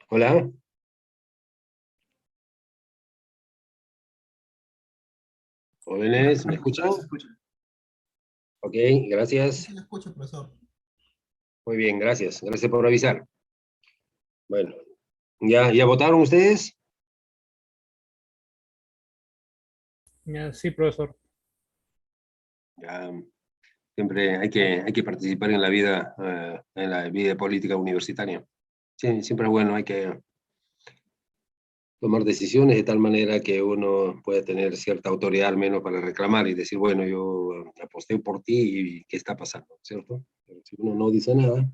Hola, Hola, jóvenes, ¿me ¿me escucha? ¿Se escuchan? escucha? Ok, Sí, gracias. sí, lo escucho, profesor. Muy bien, gracias. Gracias por avisar. Bueno, ¿ya votaron ustedes? Ya, sí, profesor. Ya, siempre hay que participar en la vida política universitaria. Sí, siempre es bueno, hay que tomar decisiones de tal manera que uno pueda tener cierta autoridad al menos para reclamar y decir, bueno, yo aposté por ti y qué está pasando, ¿cierto? Pero si uno no dice nada,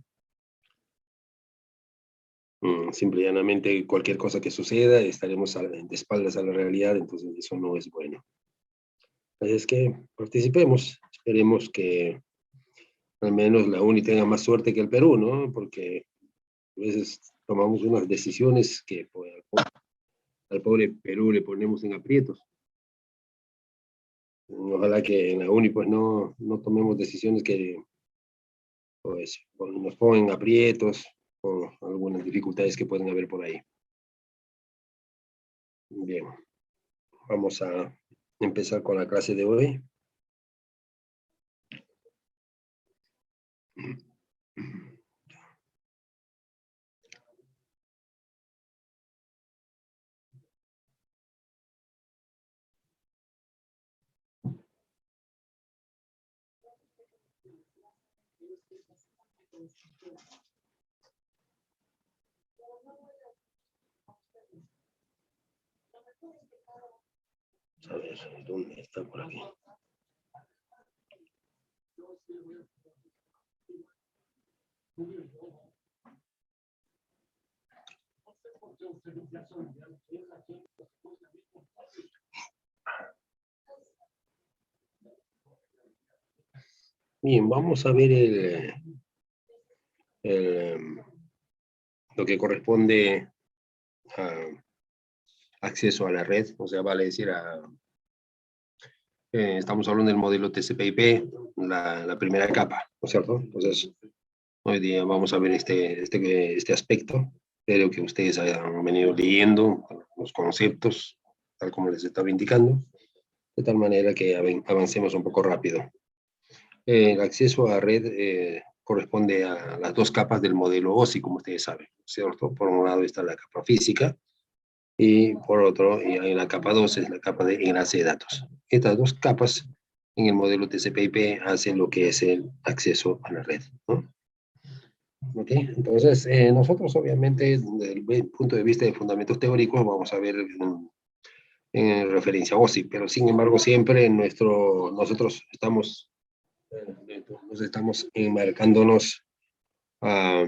simple y llanamente cualquier cosa que suceda, estaremos de espaldas a la realidad, entonces eso no es bueno. Así es que participemos, esperemos que al menos la UNI tenga más suerte que el Perú, ¿no? Porque a veces tomamos unas decisiones que pues, al pobre Perú le ponemos en aprietos. Ojalá que en la UNI pues no tomemos decisiones que pues, nos pongan en aprietos o algunas dificultades que pueden haber por ahí. Bien, vamos a empezar con la clase de hoy. A ver, ¿dónde está por aquí? Bien, vamos a ver el, lo que corresponde a acceso a la red, o sea, vale decir, estamos hablando del modelo TCP/IP, la primera capa, ¿no es cierto? Entonces, hoy día vamos a ver este aspecto, espero que ustedes hayan venido leyendo los conceptos, tal como les estaba indicando, de tal manera que avancemos un poco rápido. El acceso a red corresponde a las dos capas del modelo OSI, como ustedes saben, ¿cierto? Por un lado está la capa física y por otro, y en la capa 2 es la capa de enlace de datos. Estas dos capas en el modelo TCP/IP hacen lo que es el acceso a la red, ¿no? ¿Ok? Entonces, nosotros obviamente, desde el punto de vista de fundamentos teóricos, vamos a ver en referencia a OSI, pero sin embargo siempre nosotros nos estamos enmarcándonos a,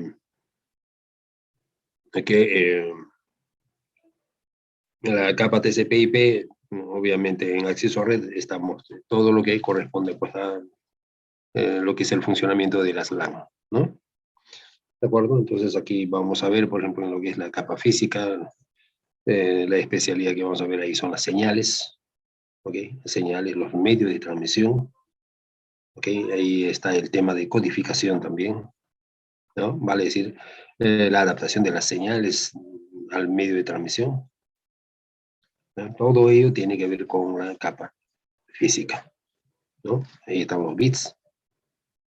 a que en la capa TCP/IP, obviamente en acceso a red, estamos todo lo que corresponde pues, a lo que es el funcionamiento de las LAN, ¿no? ¿De acuerdo? Entonces aquí vamos a ver, por ejemplo, en lo que es la capa física, la especialidad que vamos a ver ahí son las señales, ¿ok? Señales, los medios de transmisión, ¿ok? Ahí está el tema de codificación también, ¿no? Vale decir, la adaptación de las señales al medio de transmisión, ¿no? Todo ello tiene que ver con la capa física, ¿no? Ahí están los bits,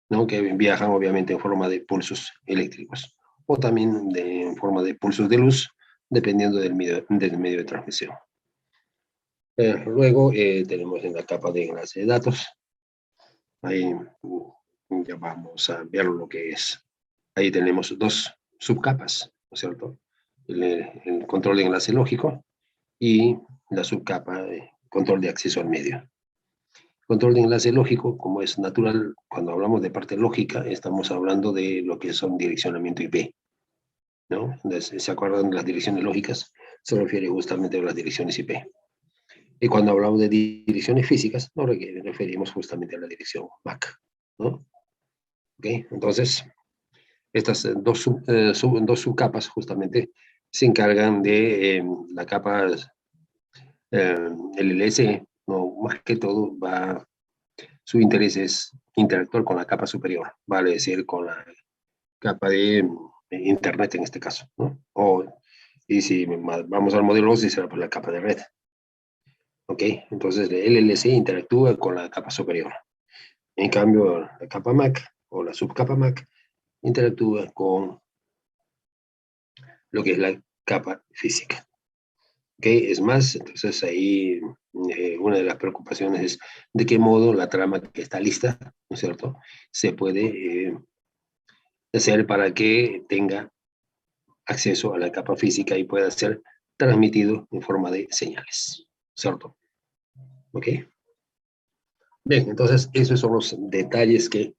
¿no? Que viajan obviamente en forma de pulsos eléctricos o también en forma de pulsos de luz, dependiendo del medio de transmisión. Luego tenemos en la capa de enlace de datos, ahí ya vamos a ver lo que es. Ahí tenemos dos subcapas, ¿no es cierto? El control de enlace lógico y la subcapa de control de acceso al medio. Control de enlace lógico, como es natural, cuando hablamos de parte lógica, estamos hablando de lo que son direccionamiento IP, ¿no? Entonces, ¿se acuerdan de las direcciones lógicas? Se refiere justamente a las direcciones IP. Y cuando hablamos de direcciones físicas, nos referimos justamente a la dirección MAC, ¿no? ¿Ok? Entonces, estas dos subcapas justamente se encargan de la capa, el LS, no, más que todo su interés es interactuar con la capa superior, vale decir, con la capa de Internet en este caso, ¿no? O Y si vamos al modelo 2, será por la capa de red. ¿Ok? Entonces el LLC interactúa con la capa superior. En cambio, la capa MAC o la subcapa MAC interactúa con lo que es la capa física. ¿Ok? Es más, entonces ahí una de las preocupaciones es de qué modo la trama que está lista, ¿no es cierto?, se puede hacer para que tenga acceso a la capa física y pueda ser transmitido en forma de señales, ¿cierto? ¿Ok? Bien, entonces esos son los detalles que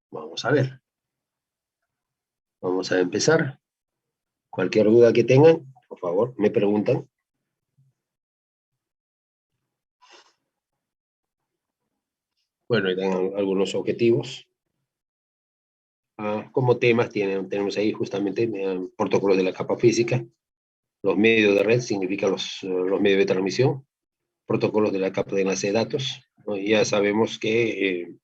vamos a ver. Vamos a empezar. Cualquier duda que tengan, por favor, me preguntan. Bueno, y dan algunos objetivos. Como temas tenemos ahí justamente protocolos de la capa física, los medios de red, significa los medios de transmisión, protocolos de la capa de enlace de datos, ¿no? Ya sabemos que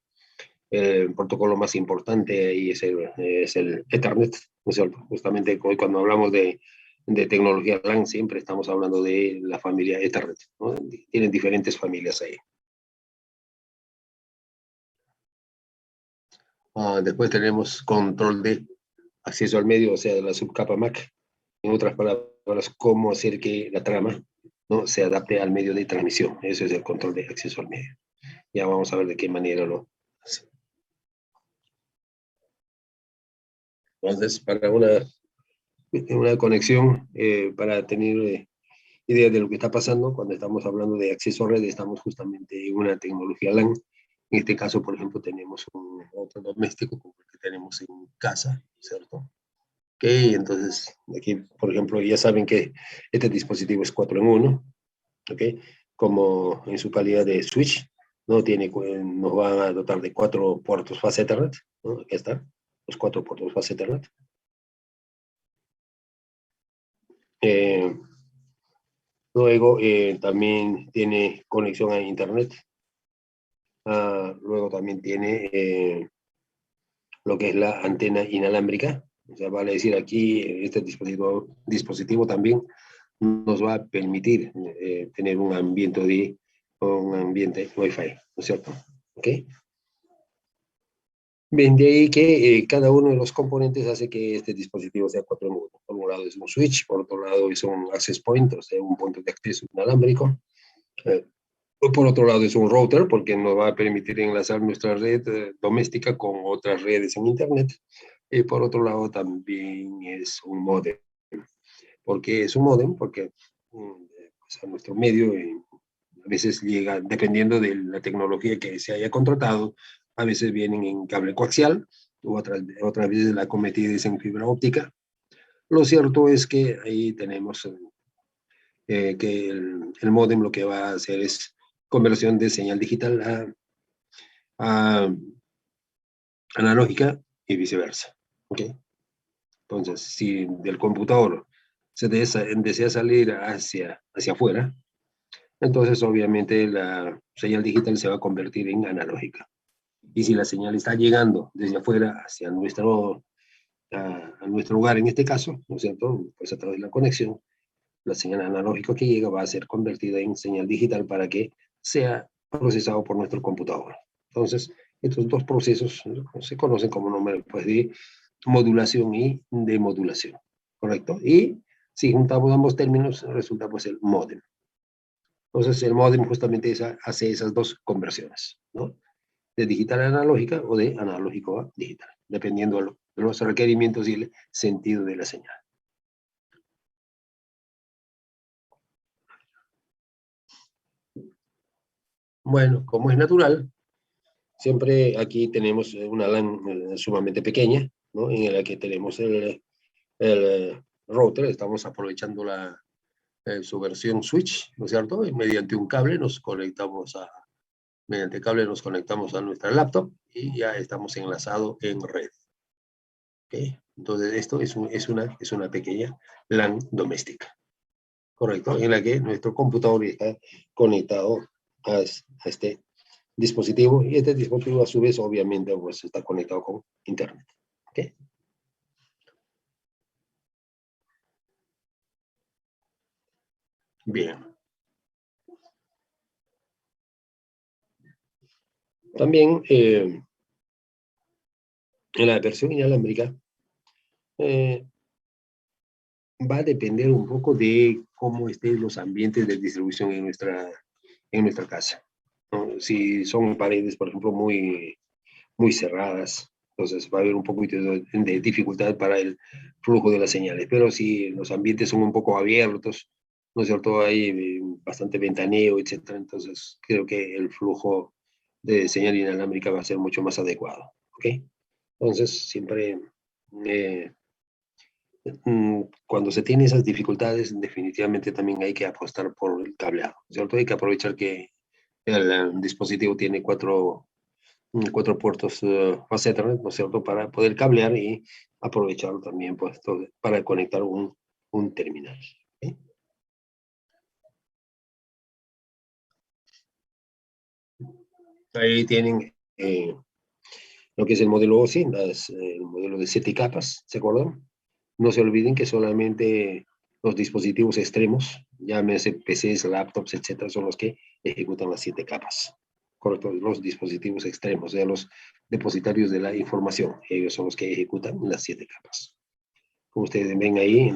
el protocolo más importante ahí es el Ethernet, ¿no es cierto? Justamente hoy cuando hablamos de tecnología LAN siempre estamos hablando de la familia Ethernet, ¿no? Tienen diferentes familias ahí. Después tenemos control de acceso al medio, o sea, de la subcapa MAC. En otras palabras, cómo hacer que la trama, ¿no?, se adapte al medio de transmisión. Eso es el control de acceso al medio. Ya vamos a ver de qué manera lo hace. Entonces, para una conexión, para tener idea de lo que está pasando, cuando estamos hablando de acceso a red, estamos justamente en una tecnología LAN. En este caso, por ejemplo, tenemos un router doméstico como el que tenemos en casa, ¿cierto? Ok, entonces aquí, por ejemplo, ya saben que este dispositivo es 4 en 1, ¿ok? Como en su calidad de switch, ¿no? Nos van a dotar de 4 puertos fase Ethernet, ¿no? Aquí están, los 4 puertos fase Ethernet. Luego también tiene conexión a Internet. Luego también tiene lo que es la antena inalámbrica. O sea, vale decir aquí, este dispositivo también nos va a permitir tener un ambiente Wi-Fi, ¿no es cierto? ¿Ok? Bien, de ahí que cada uno de los componentes hace que este dispositivo sea 4 en 1. Por un lado es un switch, por otro lado es un access point, o sea, un punto de acceso inalámbrico. Por otro lado es un router, porque nos va a permitir enlazar nuestra red doméstica con otras redes en Internet. Y por otro lado también es un modem. ¿Por qué es un modem? Porque pues, a nuestro medio a veces llega, dependiendo de la tecnología que se haya contratado, a veces vienen en cable coaxial, o otras veces la cometida es en fibra óptica. Lo cierto es que ahí tenemos que el módem lo que va a hacer es conversión de señal digital a analógica y viceversa. ¿Okay? Entonces, si del computador se desea salir hacia afuera, entonces obviamente la señal digital se va a convertir en analógica. Y si la señal está llegando desde afuera hacia a nuestro hogar en este caso, ¿no es cierto? Pues a través de la conexión, la señal analógica que llega va a ser convertida en señal digital para que sea procesado por nuestro computador. Entonces, estos dos procesos, ¿no?, se conocen como nombre, pues, de modulación y demodulación, ¿correcto? Y si juntamos ambos términos, resulta pues el módem. Entonces, el módem justamente hace esas dos conversiones, ¿no? De digital a analógica o de analógico a digital, dependiendo de los requerimientos y el sentido de la señal. Bueno, como es natural, siempre aquí tenemos una LAN sumamente pequeña, ¿no?, en la que tenemos el router, estamos aprovechando su versión switch, ¿no es cierto? Y mediante un cable mediante cable nos conectamos a nuestra laptop y ya estamos enlazados en red. ¿Okay? Entonces esto es una pequeña LAN doméstica, ¿correcto? En la que nuestro computador está conectado a este dispositivo, y este dispositivo a su vez obviamente pues está conectado con Internet. ¿Okay? Bien. También en la versión inalámbrica va a depender un poco de cómo estén los ambientes de distribución en nuestra casa, ¿no? Si son paredes, por ejemplo, muy cerradas, entonces va a haber un poquito de dificultad para el flujo de las señales. Pero si los ambientes son un poco abiertos, ¿no es cierto? Hay bastante ventaneo, etcétera. Entonces creo que el flujo de señal inalámbrica va a ser mucho más adecuado, ¿ok? Entonces siempre cuando se tienen esas dificultades, definitivamente también hay que apostar por el cableado, ¿cierto? Hay que aprovechar que el dispositivo tiene cuatro puertos fast Ethernet, ¿no es cierto?, para poder cablear y aprovecharlo también pues, para conectar un terminal. ¿Sí? Ahí tienen lo que es el modelo OSI, el modelo de 7 capas, ¿se acuerdan? No se olviden que solamente los dispositivos extremos, llámese PCs, laptops, etcétera, son los que ejecutan las 7 capas. Correcto, los dispositivos extremos, o sea, los depositarios de la información, ellos son los que ejecutan las 7 capas. Como ustedes ven ahí,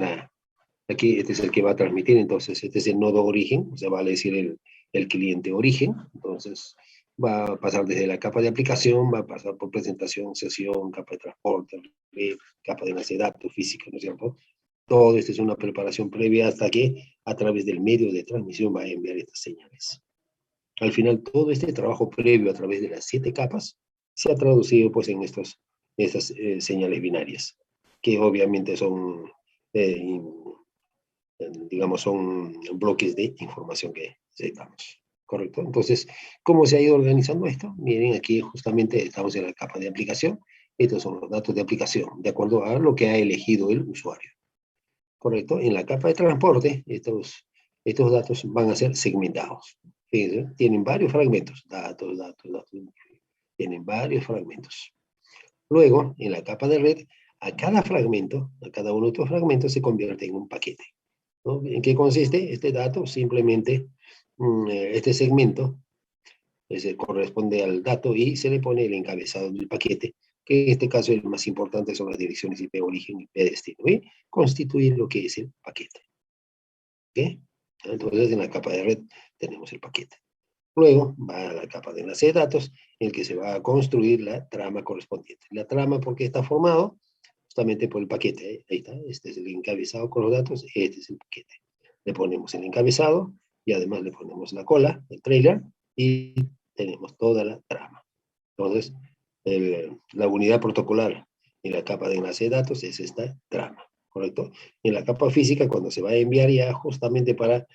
aquí este es el que va a transmitir, entonces este es el nodo origen, o sea, vale decir el cliente origen, entonces va a pasar desde la capa de aplicación, va a pasar por presentación, sesión, capa de transporte, capa de enlace de datos, física, ¿no es cierto? Todo esto es una preparación previa hasta que a través del medio de transmisión va a enviar estas señales. Al final, todo este trabajo previo a través de las 7 capas se ha traducido pues en estas señales binarias, que obviamente son, digamos, son bloques de información que necesitamos. ¿Correcto? Entonces, ¿cómo se ha ido organizando esto? Miren, aquí justamente estamos en la capa de aplicación. Estos son los datos de aplicación, de acuerdo a lo que ha elegido el usuario. ¿Correcto? En la capa de transporte, estos datos van a ser segmentados. Fíjense, tienen varios fragmentos, datos, tienen varios fragmentos. Luego, en la capa de red, a cada fragmento, a cada uno de estos fragmentos se convierte en un paquete, ¿no? ¿En qué consiste este dato? Simplemente, este segmento corresponde al dato y se le pone el encabezado del paquete, que en este caso el más importante son las direcciones IP origen y IP destino, y constituir lo que es el paquete. ¿Ok? Entonces, en la capa de red tenemos el paquete. Luego va a la capa de enlace de datos, en el que se va a construir la trama correspondiente. La trama, ¿por qué está formado? Justamente por el paquete. Ahí está, este es el encabezado con los datos, este es el paquete. Le ponemos el encabezado y además le ponemos la cola, el trailer, y tenemos toda la trama. Entonces, la unidad protocolar en la capa de enlace de datos es esta trama, ¿correcto? En la capa física, cuando se va a enviar ya justamente para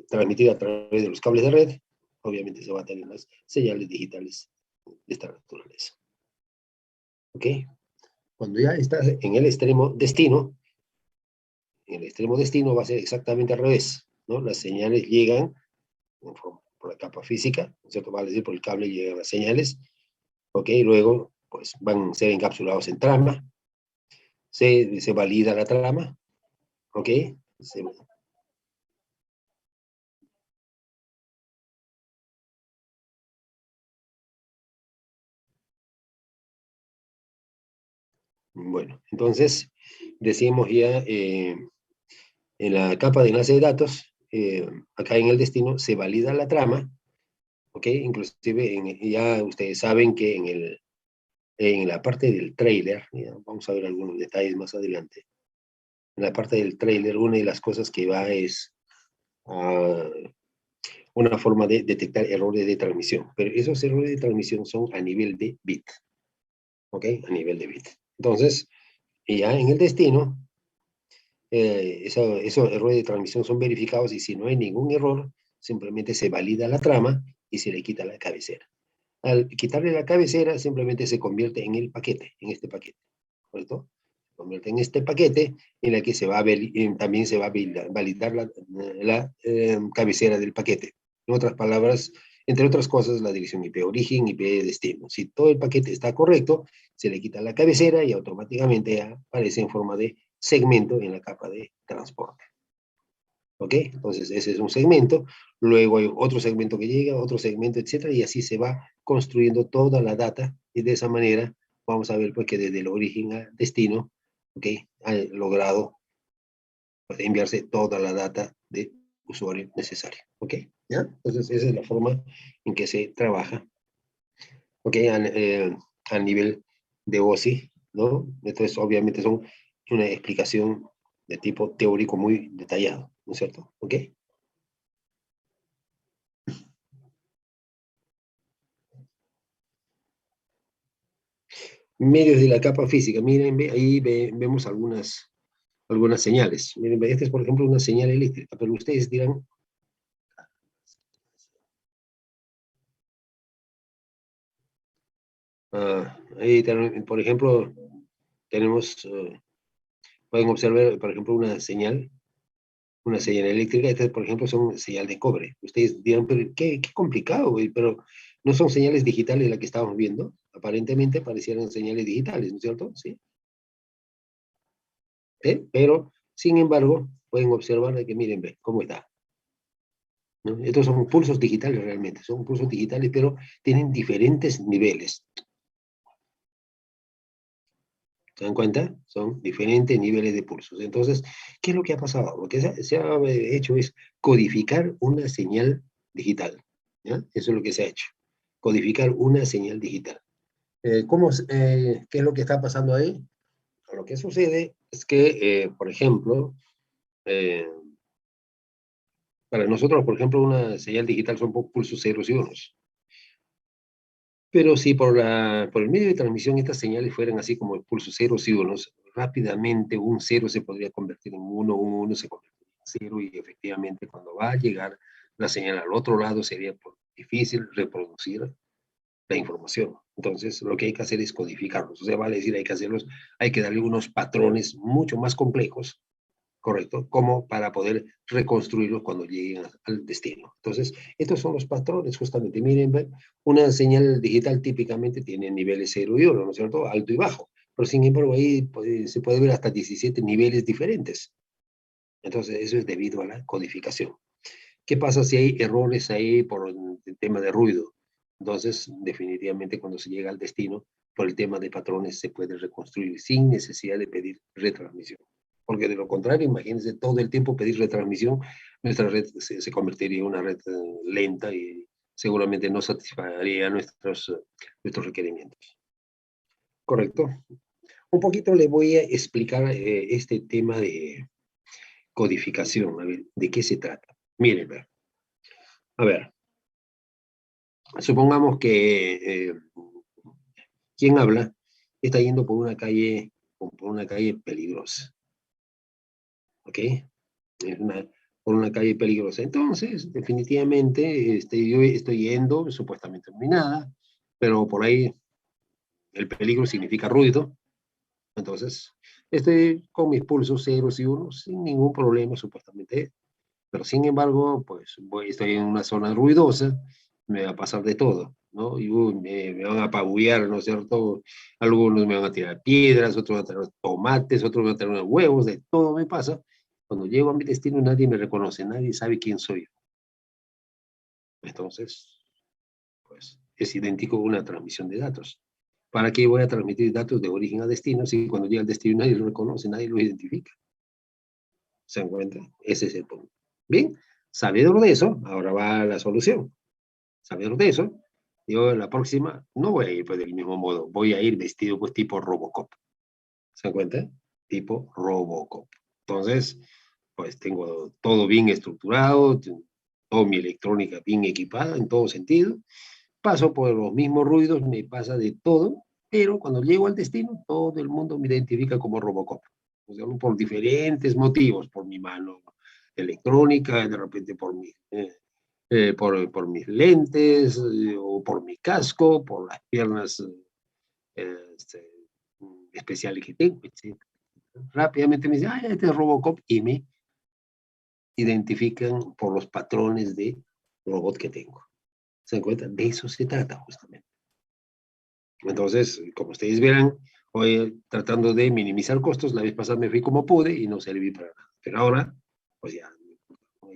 transmitir a través de los cables de red, obviamente se va a tener las señales digitales de esta naturaleza. ¿Ok? Cuando ya estás en el extremo destino va a ser exactamente al revés, ¿no? Las señales llegan por la capa física, ¿no es cierto? Vale decir, por el cable llegan las señales, ¿ok? Luego, pues van a ser encapsulados en trama, se valida la trama, ¿ok? Bueno, entonces, decimos ya en la capa de enlace de datos, acá en el destino, se valida la trama, ¿ok? Inclusive ya ustedes saben que en la parte del trailer, vamos a ver algunos detalles más adelante, en la parte del trailer, una de las cosas que va es una forma de detectar errores de transmisión, pero esos errores de transmisión son a nivel de bit, ¿ok? A nivel de bit. Entonces, ya en el destino, esos errores de transmisión son verificados y si no hay ningún error, simplemente se valida la trama y se le quita la cabecera. Al quitarle la cabecera, simplemente se convierte en el paquete, en este paquete, ¿correcto? Se convierte en este paquete en la que también se va a validar la cabecera del paquete. En otras palabras, entre otras cosas, la dirección IP origen, IP destino. Si todo el paquete está correcto, se le quita la cabecera y automáticamente aparece en forma de segmento en la capa de transporte. ¿Ok? Entonces, ese es un segmento. Luego hay otro segmento que llega, otro segmento, etcétera, y así se va construyendo toda la data, y de esa manera vamos a ver pues, que desde el origen al destino, ¿ok? Ha logrado pues, enviarse toda la data de usuario necesaria. ¿Ok? ¿Ya? Entonces, esa es la forma en que se trabaja. ¿Ok? A nivel de OSI, ¿no? Entonces, obviamente son una explicación de tipo teórico muy detallado, ¿no es cierto? ¿Ok? Medios de la capa física, miren, ahí vemos algunas señales. Miren, esta es, por ejemplo, una señal eléctrica, pero ustedes dirán, ahí, por ejemplo, tenemos, pueden observar, por ejemplo, una señal eléctrica. Estas, por ejemplo, son señal de cobre. Ustedes dirán, pero qué complicado, güey, pero no son señales digitales las que estamos viendo. Aparentemente parecieran señales digitales, ¿no es cierto? Sí. Pero, sin embargo, pueden observar de que, miren, ve, cómo está. ¿No? Estos son pulsos digitales realmente, son pulsos digitales, pero tienen diferentes niveles. ¿Se dan cuenta? Son diferentes niveles de pulsos. Entonces, ¿qué es lo que ha pasado? Lo que se ha hecho es codificar una señal digital. ¿Ya? Eso es lo que se ha hecho. Codificar una señal digital. ¿Qué es lo que está pasando ahí? Lo que sucede es que, por ejemplo, eh, para nosotros, por ejemplo, una señal digital son pulsos ceros y unos. Pero si por el medio de transmisión estas señales fueran así como pulsos ceros y unos, rápidamente un cero se podría convertir en uno, un uno se convertiría en cero, y efectivamente cuando va a llegar la señal al otro lado sería difícil reproducir la información. Entonces, lo que hay que hacer es codificarlos. O sea, vale decir, hay que darle unos patrones mucho más complejos, ¿correcto? Como para poder reconstruirlos cuando lleguen al destino. Entonces, estos son los patrones, justamente. Miren, una señal digital típicamente tiene niveles 0 y 1, ¿no es cierto? Alto y bajo. Pero sin embargo, ahí se puede ver hasta 17 niveles diferentes. Entonces, eso es debido a la codificación. ¿Qué pasa si hay errores ahí por el tema de ruido? Entonces, definitivamente cuando se llega al destino, por el tema de patrones se puede reconstruir sin necesidad de pedir retransmisión. Porque de lo contrario, imagínense todo el tiempo pedir retransmisión, nuestra red se convertiría en una red lenta y seguramente no satisfaría nuestros requerimientos. ¿Correcto? Un poquito le voy a explicar este tema de codificación, a ver, ¿de qué se trata? Miren, a ver, supongamos que quien habla está yendo por una calle peligrosa, ¿ok? Es por una calle peligrosa. Entonces, definitivamente, yo estoy yendo, supuestamente no hay nada, pero por ahí el peligro significa ruido. Entonces, estoy con mis pulsos ceros y unos sin ningún problema, supuestamente. Pero sin embargo, pues estoy en una zona ruidosa, me va a pasar de todo, ¿no? Y me van a apabullar, ¿no es cierto? Algunos me van a tirar piedras, otros van a tirar tomates, otros van a tirar huevos, de todo me pasa. Cuando llego a mi destino nadie me reconoce, nadie sabe quién soy yo. Entonces, pues es idéntico a una transmisión de datos. ¿Para qué voy a transmitir datos de origen a destino si cuando llega al destino nadie lo reconoce, nadie lo identifica? ¿Se dan cuenta? Ese es el punto. Bien, sabiendo de eso, ahora va la solución. Sabiendo de eso, yo en la próxima no voy a ir pues, del mismo modo, voy a ir vestido pues tipo Robocop. ¿Se dan cuenta? Tipo Robocop. Entonces, pues tengo todo bien estructurado, toda mi electrónica bien equipada en todo sentido. Paso por los mismos ruidos, me pasa de todo, pero cuando llego al destino, todo el mundo me identifica como Robocop. O sea, por diferentes motivos, por mi mano electrónica, de repente por mis lentes, o por mi casco, por las piernas este, especiales que tengo, etc. Rápidamente me dicen, ah, este es Robocop, y me identifican por los patrones de robot que tengo. ¿Se dan cuenta? De eso se trata justamente. Entonces, como ustedes verán, hoy tratando de minimizar costos, la vez pasada me fui como pude y no serví para nada. Pero ahora, pues ya,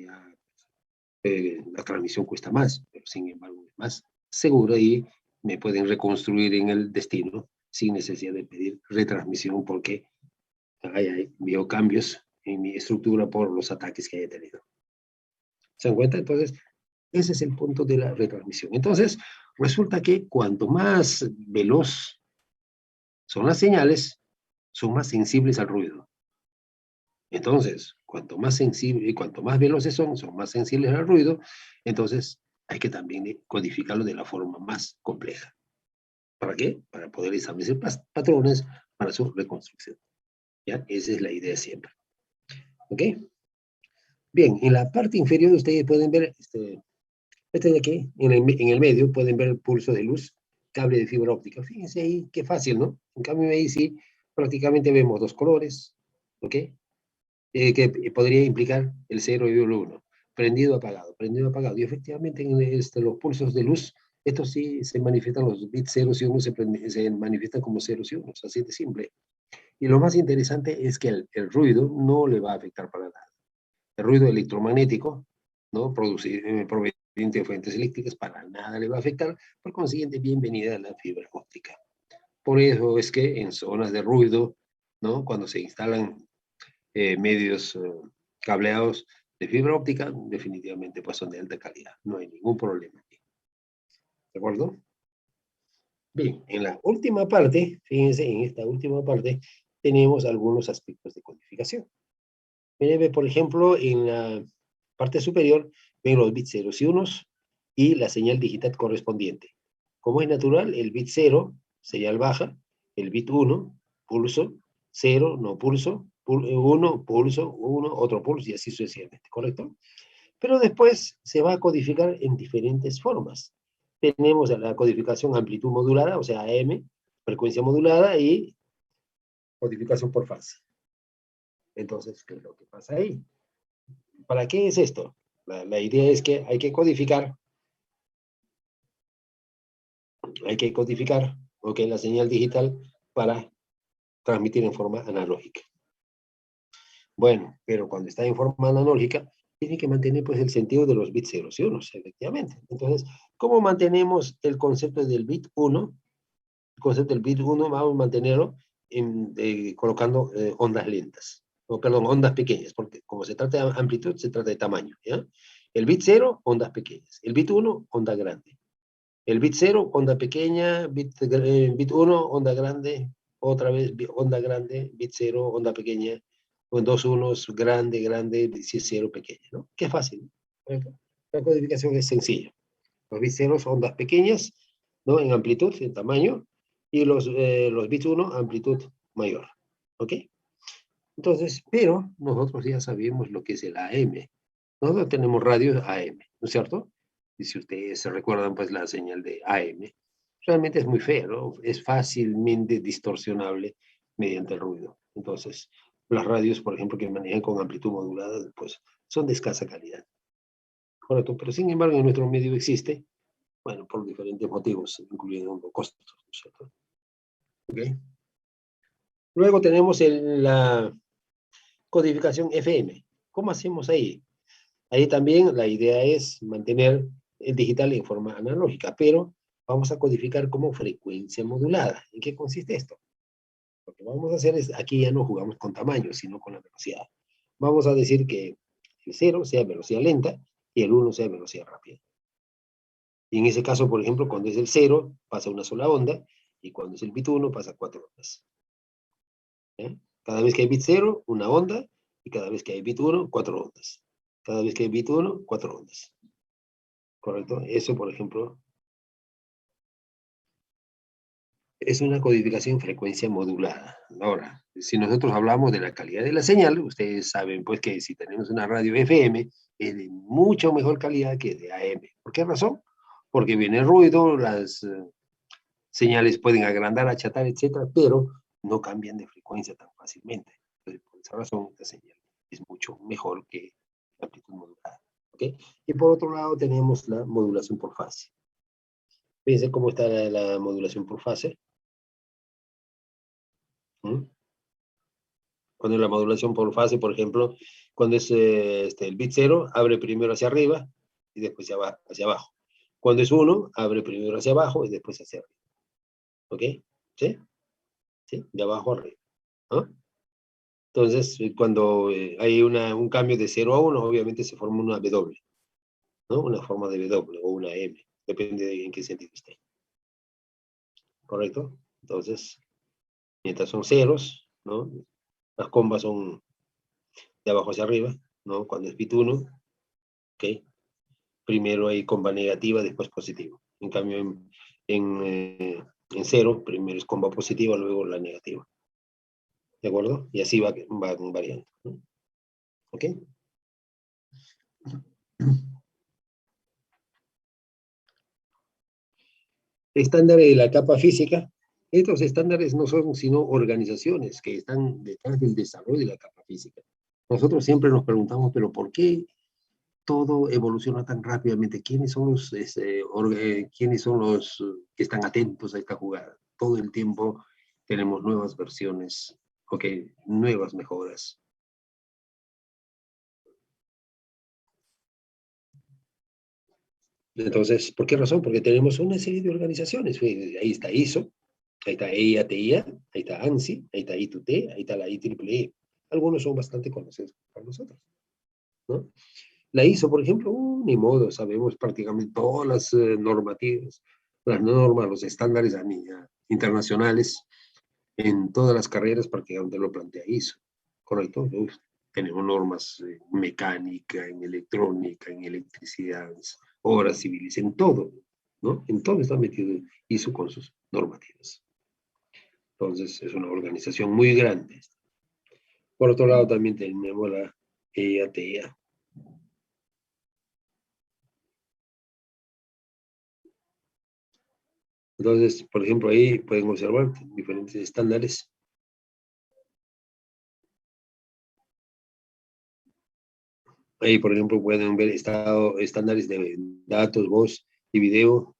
ya la transmisión cuesta más, pero sin embargo es más seguro y me pueden reconstruir en el destino sin necesidad de pedir retransmisión porque veo cambios en mi estructura por los ataques que haya tenido. ¿Se dan cuenta? Entonces, ese es el punto de la retransmisión. Entonces, resulta que cuanto más veloz son las señales, son más sensibles al ruido. Entonces, cuanto más sensible, cuanto más veloces son más sensibles al ruido, entonces hay que también codificarlo de la forma más compleja. ¿Para qué? Para poder establecer patrones para su reconstrucción. ¿Ya? Esa es la idea siempre. ¿Ok? Bien, en la parte inferior ustedes pueden ver, este de aquí, en el medio, pueden ver el pulso de luz, cable de fibra óptica. Fíjense ahí, qué fácil, ¿no? En cambio ahí sí, prácticamente vemos dos colores, ¿ok? Que podría implicar el 0 y el 1. Prendido, apagado, prendido, apagado. Y efectivamente en los pulsos de luz, estos sí se manifiestan, los bits 0 y 1 se manifiestan como 0 y 1, así de simple. Y lo más interesante es que el ruido no le va a afectar para nada. El ruido electromagnético, ¿no? Proveniente de fuentes eléctricas, para nada le va a afectar. Por consiguiente, bienvenida a la fibra óptica. Por eso es que en zonas de ruido, ¿no? Cuando se instalan medios cableados de fibra óptica, definitivamente pues son de alta calidad. No hay ningún problema aquí. ¿De acuerdo? Bien, en la última parte, fíjense, en esta última parte, tenemos algunos aspectos de codificación. Miren, por ejemplo, en la parte superior, ven los bits ceros y unos y la señal digital correspondiente. Como es natural, el bit 0, señal baja, el bit 1, pulso, 0, no pulso, 1, pulso, 1, otro pulso, y así sucesivamente, ¿correcto? Pero después se va a codificar en diferentes formas. Tenemos la codificación amplitud modulada, o sea, AM, frecuencia modulada, y codificación por fase. Entonces, ¿qué es lo que pasa ahí? ¿Para qué es esto? La idea es que hay que codificar, ¿ok? La señal digital para transmitir en forma analógica. Bueno, pero cuando está en forma analógica, tiene que mantener pues el sentido de los bits ceros y unos, efectivamente. Entonces, ¿cómo mantenemos el concepto del bit 1? El concepto del bit 1 vamos a mantenerlo colocando ondas lentas, o perdón, ondas pequeñas, porque como se trata de amplitud, se trata de tamaño, ¿ya? El bit 0, ondas pequeñas. El bit 1, onda grande. El bit 0, onda pequeña. Bit 1, onda grande. Otra vez, onda grande. Bit 0, onda pequeña. Con dos unos, grande, grande, si es 0, pequeña, ¿no? Qué fácil, ¿no? La codificación es sencilla. Los bits 0 son ondas pequeñas, ¿no? En amplitud, en tamaño. Y los bits 1, amplitud mayor. ¿Ok? Entonces, pero nosotros ya sabemos lo que es el AM. Nosotros tenemos radios AM, ¿no es cierto? Y si ustedes se recuerdan, pues la señal de AM realmente es muy fea, ¿no? Es fácilmente distorsionable mediante el ruido. Entonces, las radios, por ejemplo, que manejan con amplitud modulada, pues son de escasa calidad. Correcto, pero sin embargo en nuestro medio existe, bueno, por diferentes motivos, incluyendo costos, ¿no es cierto? ¿Ok? Luego tenemos la codificación FM. ¿Cómo hacemos ahí? Ahí también la idea es mantener el digital en forma analógica, pero vamos a codificar como frecuencia modulada. ¿En qué consiste esto? Lo que vamos a hacer es, aquí ya no jugamos con tamaño, sino con la velocidad. Vamos a decir que el 0 sea velocidad lenta y el 1 sea velocidad rápida. Y en ese caso, por ejemplo, cuando es el 0, pasa una sola onda, y cuando es el bit 1, pasa 4 ondas. ¿Eh? Cada vez que hay bit 0, una onda, y cada vez que hay bit 1, 4 ondas. Cada vez que hay bit 1, 4 ondas. ¿Correcto? Eso, por ejemplo, es una codificación frecuencia modulada. Ahora, si nosotros hablamos de la calidad de la señal, ustedes saben pues que si tenemos una radio FM, es de mucho mejor calidad que de AM. ¿Por qué razón? Porque viene el ruido, las señales pueden agrandar, achatar, etcétera, pero no cambian de frecuencia tan fácilmente. Entonces, por esa razón, la señal es mucho mejor que la amplitud modulada. ¿Okay? Y por otro lado, tenemos la modulación por fase. Fíjense cómo está la modulación por fase. ¿Mm? Cuando es la modulación por fase, por ejemplo, cuando es el bit 0, abre primero hacia arriba y después hacia abajo. Cuando es 1, abre primero hacia abajo y después hacia arriba. ¿Ok? ¿Sí? ¿Sí? De abajo a arriba. ¿No? Entonces, cuando hay un cambio de 0 a 1, obviamente se forma una W, ¿no? Una forma de W o una M, depende de en qué sentido esté. ¿Correcto? Entonces, mientras son ceros, ¿no? Las combas son de abajo hacia arriba, ¿no? Cuando es bit 1, ¿ok? Primero hay comba negativa, después positiva. En cambio, en 0, primero es comba positiva, luego la negativa. ¿De acuerdo? Y así van variando, ¿no? ¿Ok? Estándares de la capa física. Estos estándares no son sino organizaciones que están detrás del desarrollo de la capa física. Nosotros siempre nos preguntamos, pero ¿por qué todo evoluciona tan rápidamente? ¿Quiénes son los que están atentos a esta jugada? Todo el tiempo tenemos nuevas versiones, ok, nuevas mejoras. Entonces, ¿por qué razón? Porque tenemos una serie de organizaciones. Ahí está ISO, ahí está EIA-TIA, ahí está ANSI, ahí está I2T, ahí está la IEEE. Algunos son bastante conocidos por nosotros, ¿no? La ISO, por ejemplo, ni modo, sabemos prácticamente todas las normativas, las normas, los estándares internacionales en todas las carreras prácticamente lo plantea ISO, ¿correcto? Uf, tenemos normas en mecánica, en electrónica, en electricidad, obras civiles, en todo, ¿no? En todo está metido ISO con sus normativas. Entonces, es una organización muy grande. Por otro lado, también tenemos la EIA-TIA. Entonces, por ejemplo, ahí pueden observar diferentes estándares. Ahí, por ejemplo, pueden ver estándares de datos, voz y video.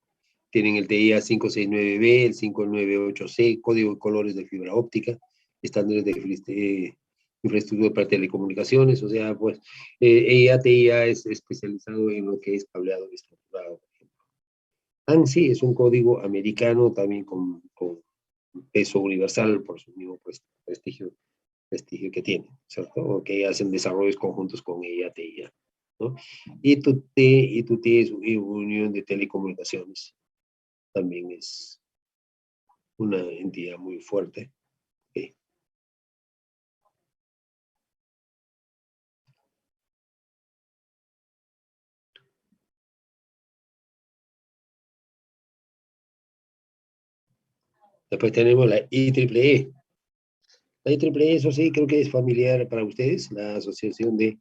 Tienen el TIA 569B, el 598C, código de colores de fibra óptica, estándares de infraestructura para telecomunicaciones. O sea, pues, EIA-TIA es especializado en lo que es cableado estructurado. ANSI es un código americano también con peso universal por su mismo prestigio que tiene, ¿cierto? O que hacen desarrollos conjuntos con EIA-TIA, ¿no? I2T es Unión de Telecomunicaciones, también es una entidad muy fuerte. ¿Okay? Después tenemos la IEEE. La IEEE, eso sí, creo que es familiar para ustedes, la Asociación de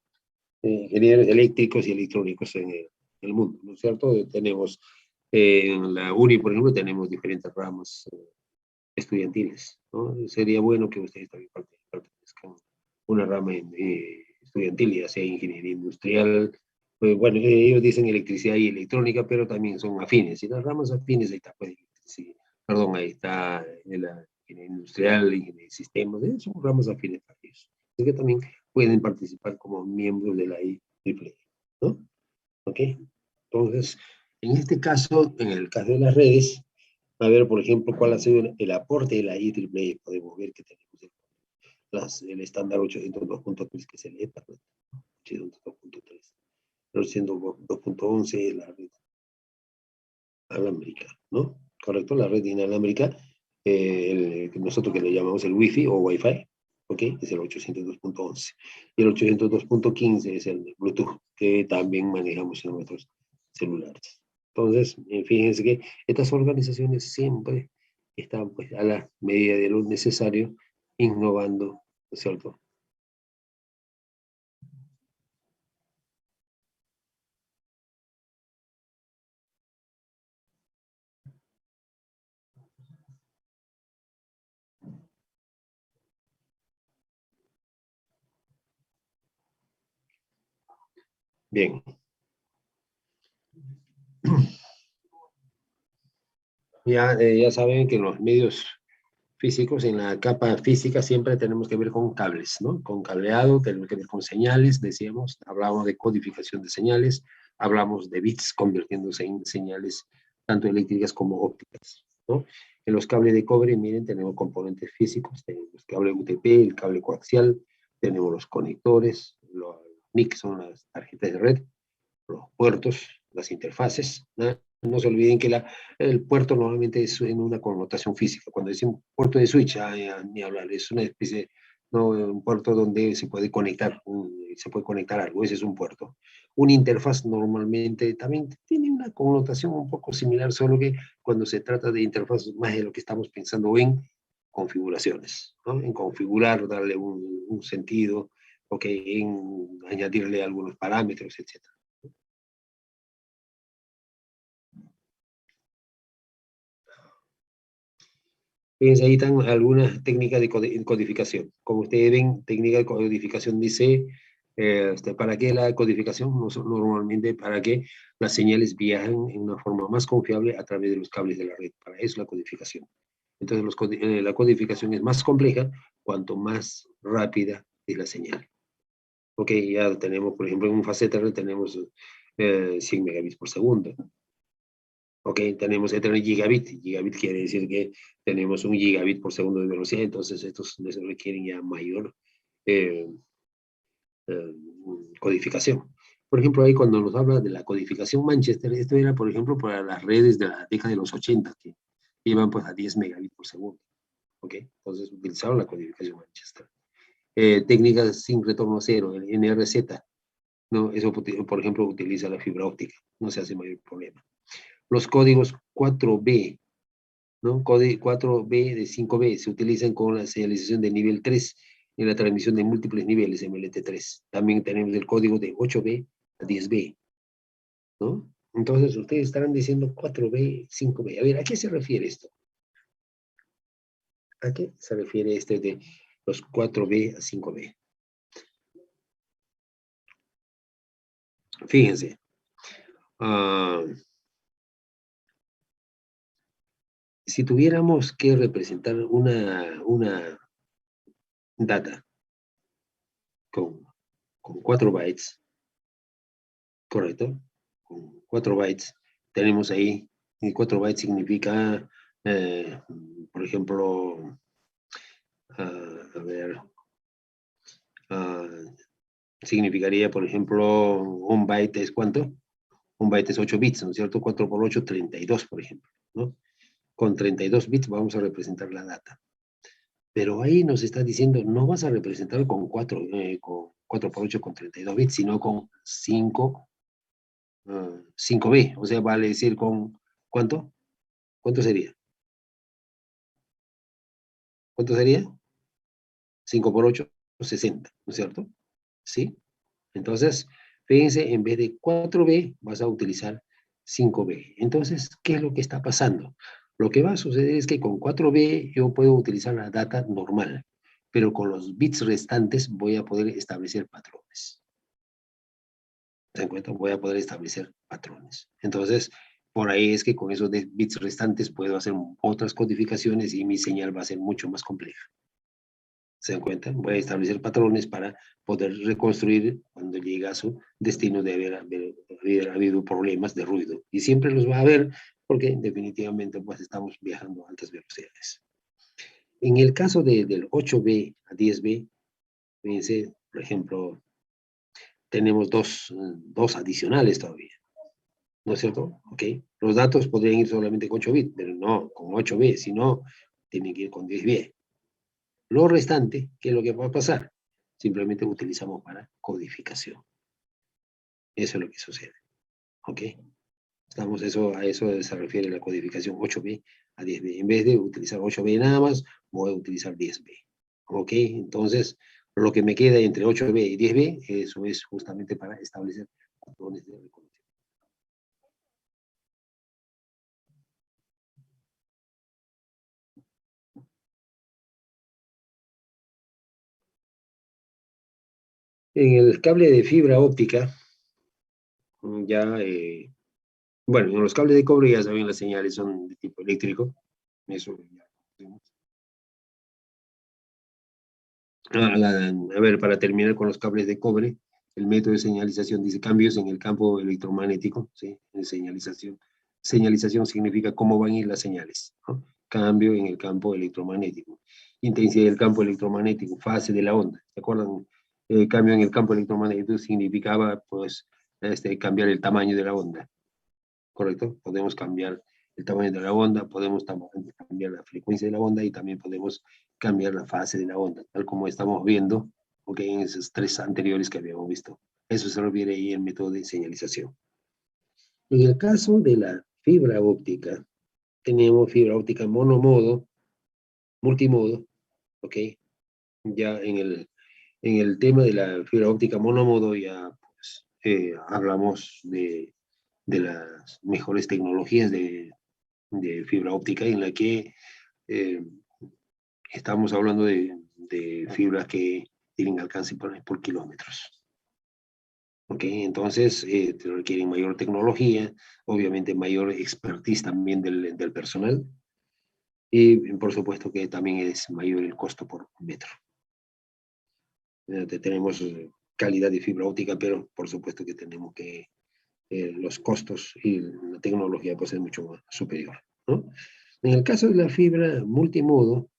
Ingenieros Eléctricos y Electrónicos en el mundo, ¿no es cierto? Tenemos en la UNI, por ejemplo, tenemos diferentes ramas estudiantiles, ¿no? Sería bueno que ustedes también pertenezcan a una rama estudiantil, ya sea ingeniería industrial. Pues, bueno, ellos dicen electricidad y electrónica, pero también son afines. Y las ramas afines, ahí está, pues, sí, perdón, ahí está la ingeniería industrial, ingeniería de sistemas, son ramas afines para ellos. Así que también pueden participar como miembros de la IEEE, ¿no? ¿Ok? Entonces, en este caso, en el caso de las redes, a ver, por ejemplo, cuál ha sido el aporte de la IEEE. Podemos ver que tenemos el estándar 802.3 que es el ETA, 802.3, el 802.11 la red inalámbrica, ¿no? Correcto, la red inalámbrica, nosotros que le llamamos el Wi-Fi o Wi-Fi, ¿ok? Es el 802.11. Y el 802.15 es el Bluetooth, que también manejamos en nuestros celulares. Entonces, fíjense que estas organizaciones siempre están, pues, a la medida de lo necesario, innovando, ¿no es cierto? Bien. Ya saben que en los medios físicos, en la capa física siempre tenemos que ver con cables, ¿no? Con cableado, tenemos que ver con señales, decíamos, hablamos de codificación de señales, hablamos de bits convirtiéndose en señales tanto eléctricas como ópticas, ¿no? En los cables de cobre, miren, tenemos componentes físicos, tenemos el cable UTP, el cable coaxial, tenemos los conectores, los NIC son las tarjetas de red, los puertos, las interfaces, ¿no? No se olviden que el puerto normalmente es en una connotación física. Cuando decimos puerto de switch, ni hablar, es una especie, no, un puerto donde se puede conectar, algo, ese es un puerto. Una interfaz normalmente también tiene una connotación un poco similar, solo que cuando se trata de interfaz, más de lo que estamos pensando en configuraciones, ¿no? En configurar, darle un sentido, okay, en añadirle algunos parámetros, etc. Fíjense, ahí están algunas técnicas de codificación. Como ustedes ven, técnica de codificación dice, ¿para qué la codificación? Normalmente para que las señales viajen en una forma más confiable a través de los cables de la red. Para eso la codificación. Entonces, la codificación es más compleja cuanto más rápida es la señal. Ok, ya tenemos, por ejemplo, en un faceta tenemos 100 megabits por segundo. Ok, tenemos Ethernet gigabit. Gigabit quiere decir que tenemos 1 gigabit por segundo de velocidad, entonces estos requieren ya mayor eh, eh, codificación. Por ejemplo, ahí cuando nos habla de la codificación Manchester, esto era, por ejemplo, para las redes de la década de los 80, que iban pues a 10 megabits por segundo. Ok, entonces utilizaron la codificación Manchester. Técnicas sin retorno cero, el NRZ, ¿no? Eso, por ejemplo, utiliza la fibra óptica, no se hace mayor problema. Los códigos 4B, ¿no? 4B de 5B se utilizan con la señalización de nivel 3 en la transmisión de múltiples niveles MLT3. También tenemos el código de 8B a 10B, ¿no? Entonces ustedes estarán diciendo 4B, 5B. A ver, ¿a qué se refiere esto? ¿A qué se refiere este de los 4B a 5B? Fíjense. Si tuviéramos que representar una data con 4 bytes, ¿correcto? Con 4 bytes, tenemos ahí, y 4 bytes significa, por ejemplo, a ver, significaría, por ejemplo, un byte es ¿cuánto? Un byte es 8 bits, ¿no es cierto? 4 por 8, 32, por ejemplo, ¿no? Con 32 bits vamos a representar la data. Pero ahí nos está diciendo, no vas a representar con 4 por 8 con 32 bits, sino con 5B. O sea, vale decir con, ¿cuánto? ¿Cuánto sería? ¿Cuánto sería? 5 por 8, 60, ¿no es cierto? ¿Sí? Entonces, fíjense, en vez de 4B, vas a utilizar 5B. Entonces, ¿qué es lo que está pasando? Lo que va a suceder es que con 4B yo puedo utilizar la data normal, pero con los bits restantes voy a poder establecer patrones. ¿Se dan cuenta? Voy a poder establecer patrones. Entonces, por ahí es que con esos bits restantes puedo hacer otras codificaciones y mi señal va a ser mucho más compleja. ¿Se dan cuenta? Voy a establecer patrones para poder reconstruir cuando llega a su destino de haber habido problemas de ruido. Y siempre los va a haber porque definitivamente pues estamos viajando a altas velocidades. En el caso del 8B a 10B, fíjense, por ejemplo, tenemos dos adicionales todavía. ¿No es cierto? Ok. Los datos podrían ir solamente con 8 bits, pero no con 8B, sino tienen que ir con 10B. Lo restante, ¿qué es lo que va a pasar? Simplemente utilizamos para codificación. Eso es lo que sucede. ¿Ok? A eso se refiere la codificación 8B a 10B. En vez de utilizar 8B nada más, voy a utilizar 10B. ¿Ok? Entonces, lo que me queda entre 8B y 10B, eso es justamente para establecer patrones de reconocimiento. En el cable de fibra óptica, ya, bueno, en los cables de cobre ya saben, las señales son de tipo eléctrico, eso ya. A ver, para terminar con los cables de cobre, el método de señalización dice cambios en el campo electromagnético, ¿sí? En señalización. Señalización significa cómo van a ir las señales, ¿no? Cambio en el campo electromagnético. Intensidad del campo electromagnético, fase de la onda. ¿Se acuerdan? Cambio en el campo electromagnético significaba, pues, cambiar el tamaño de la onda, ¿correcto? Podemos cambiar el tamaño de la onda, podemos cambiar la frecuencia de la onda y también podemos cambiar la fase de la onda, tal como estamos viendo, okay, en esos tres anteriores que habíamos visto. Eso se refiere ahí el método de señalización. En el caso de la fibra óptica, tenemos fibra óptica monomodo, multimodo, ¿ok? Ya en el tema de la fibra óptica monomodo ya pues, hablamos de las mejores tecnologías de fibra óptica en la que eh, estamos hablando de fibras que tienen alcance por kilómetros. ¿Ok? Entonces, requieren mayor tecnología, obviamente mayor expertise también del personal y por supuesto que también es mayor el costo por metro. Tenemos calidad de fibra óptica, pero por supuesto que tenemos que los costos y la tecnología pues es mucho más superior, ¿no? En el caso de la fibra multimodo,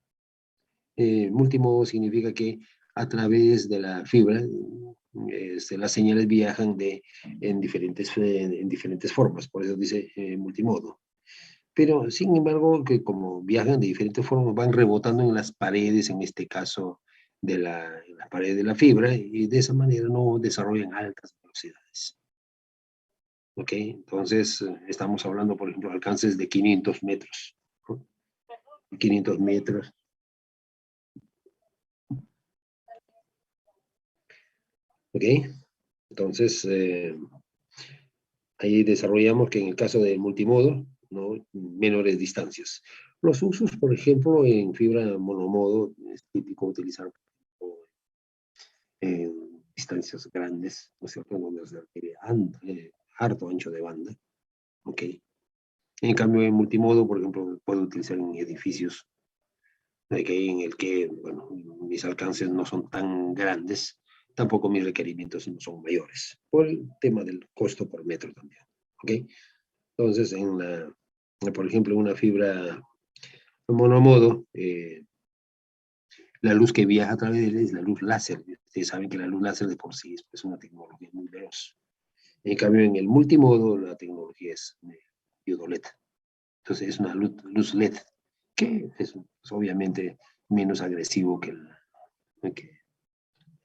multimodo significa que a través de la fibra las señales viajan en diferentes formas, por eso dice multimodo. Pero sin embargo, que como viajan de diferentes formas, van rebotando en las paredes, en este caso de la pared de la fibra, y de esa manera no desarrollan altas velocidades. ¿Ok? Entonces, estamos hablando, por ejemplo, de alcances de 500 metros. ¿No? 500 metros. ¿Ok? Entonces, ahí desarrollamos que en el caso del multimodo, ¿no? Menores distancias. Los usos, por ejemplo, en fibra monomodo, es típico utilizar en distancias grandes, ¿no es cierto? Donde se requiere harto ancho de banda. ¿Ok? En cambio, en multimodo, por ejemplo, puedo utilizar en edificios en el que, bueno, mis alcances no son tan grandes, tampoco mis requerimientos no son mayores, por el tema del costo por metro también. ¿Ok? Entonces, por ejemplo, una fibra monomodo, la luz que viaja a través de él es la luz láser. Ustedes saben que la luz láser de por sí es pues, una tecnología muy veloz. En cambio, en el multimodo, la tecnología es LED. Entonces, es una luz LED, que es obviamente menos agresivo que,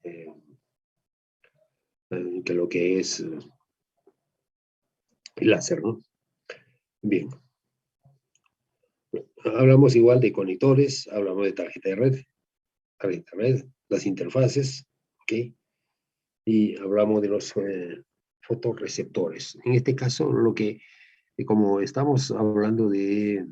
eh, que lo que es el láser, ¿no? Bien. Hablamos igual de conectores, hablamos de tarjeta de red, las interfaces, ¿ok? Y hablamos de los fotorreceptores. En este caso, como estamos hablando de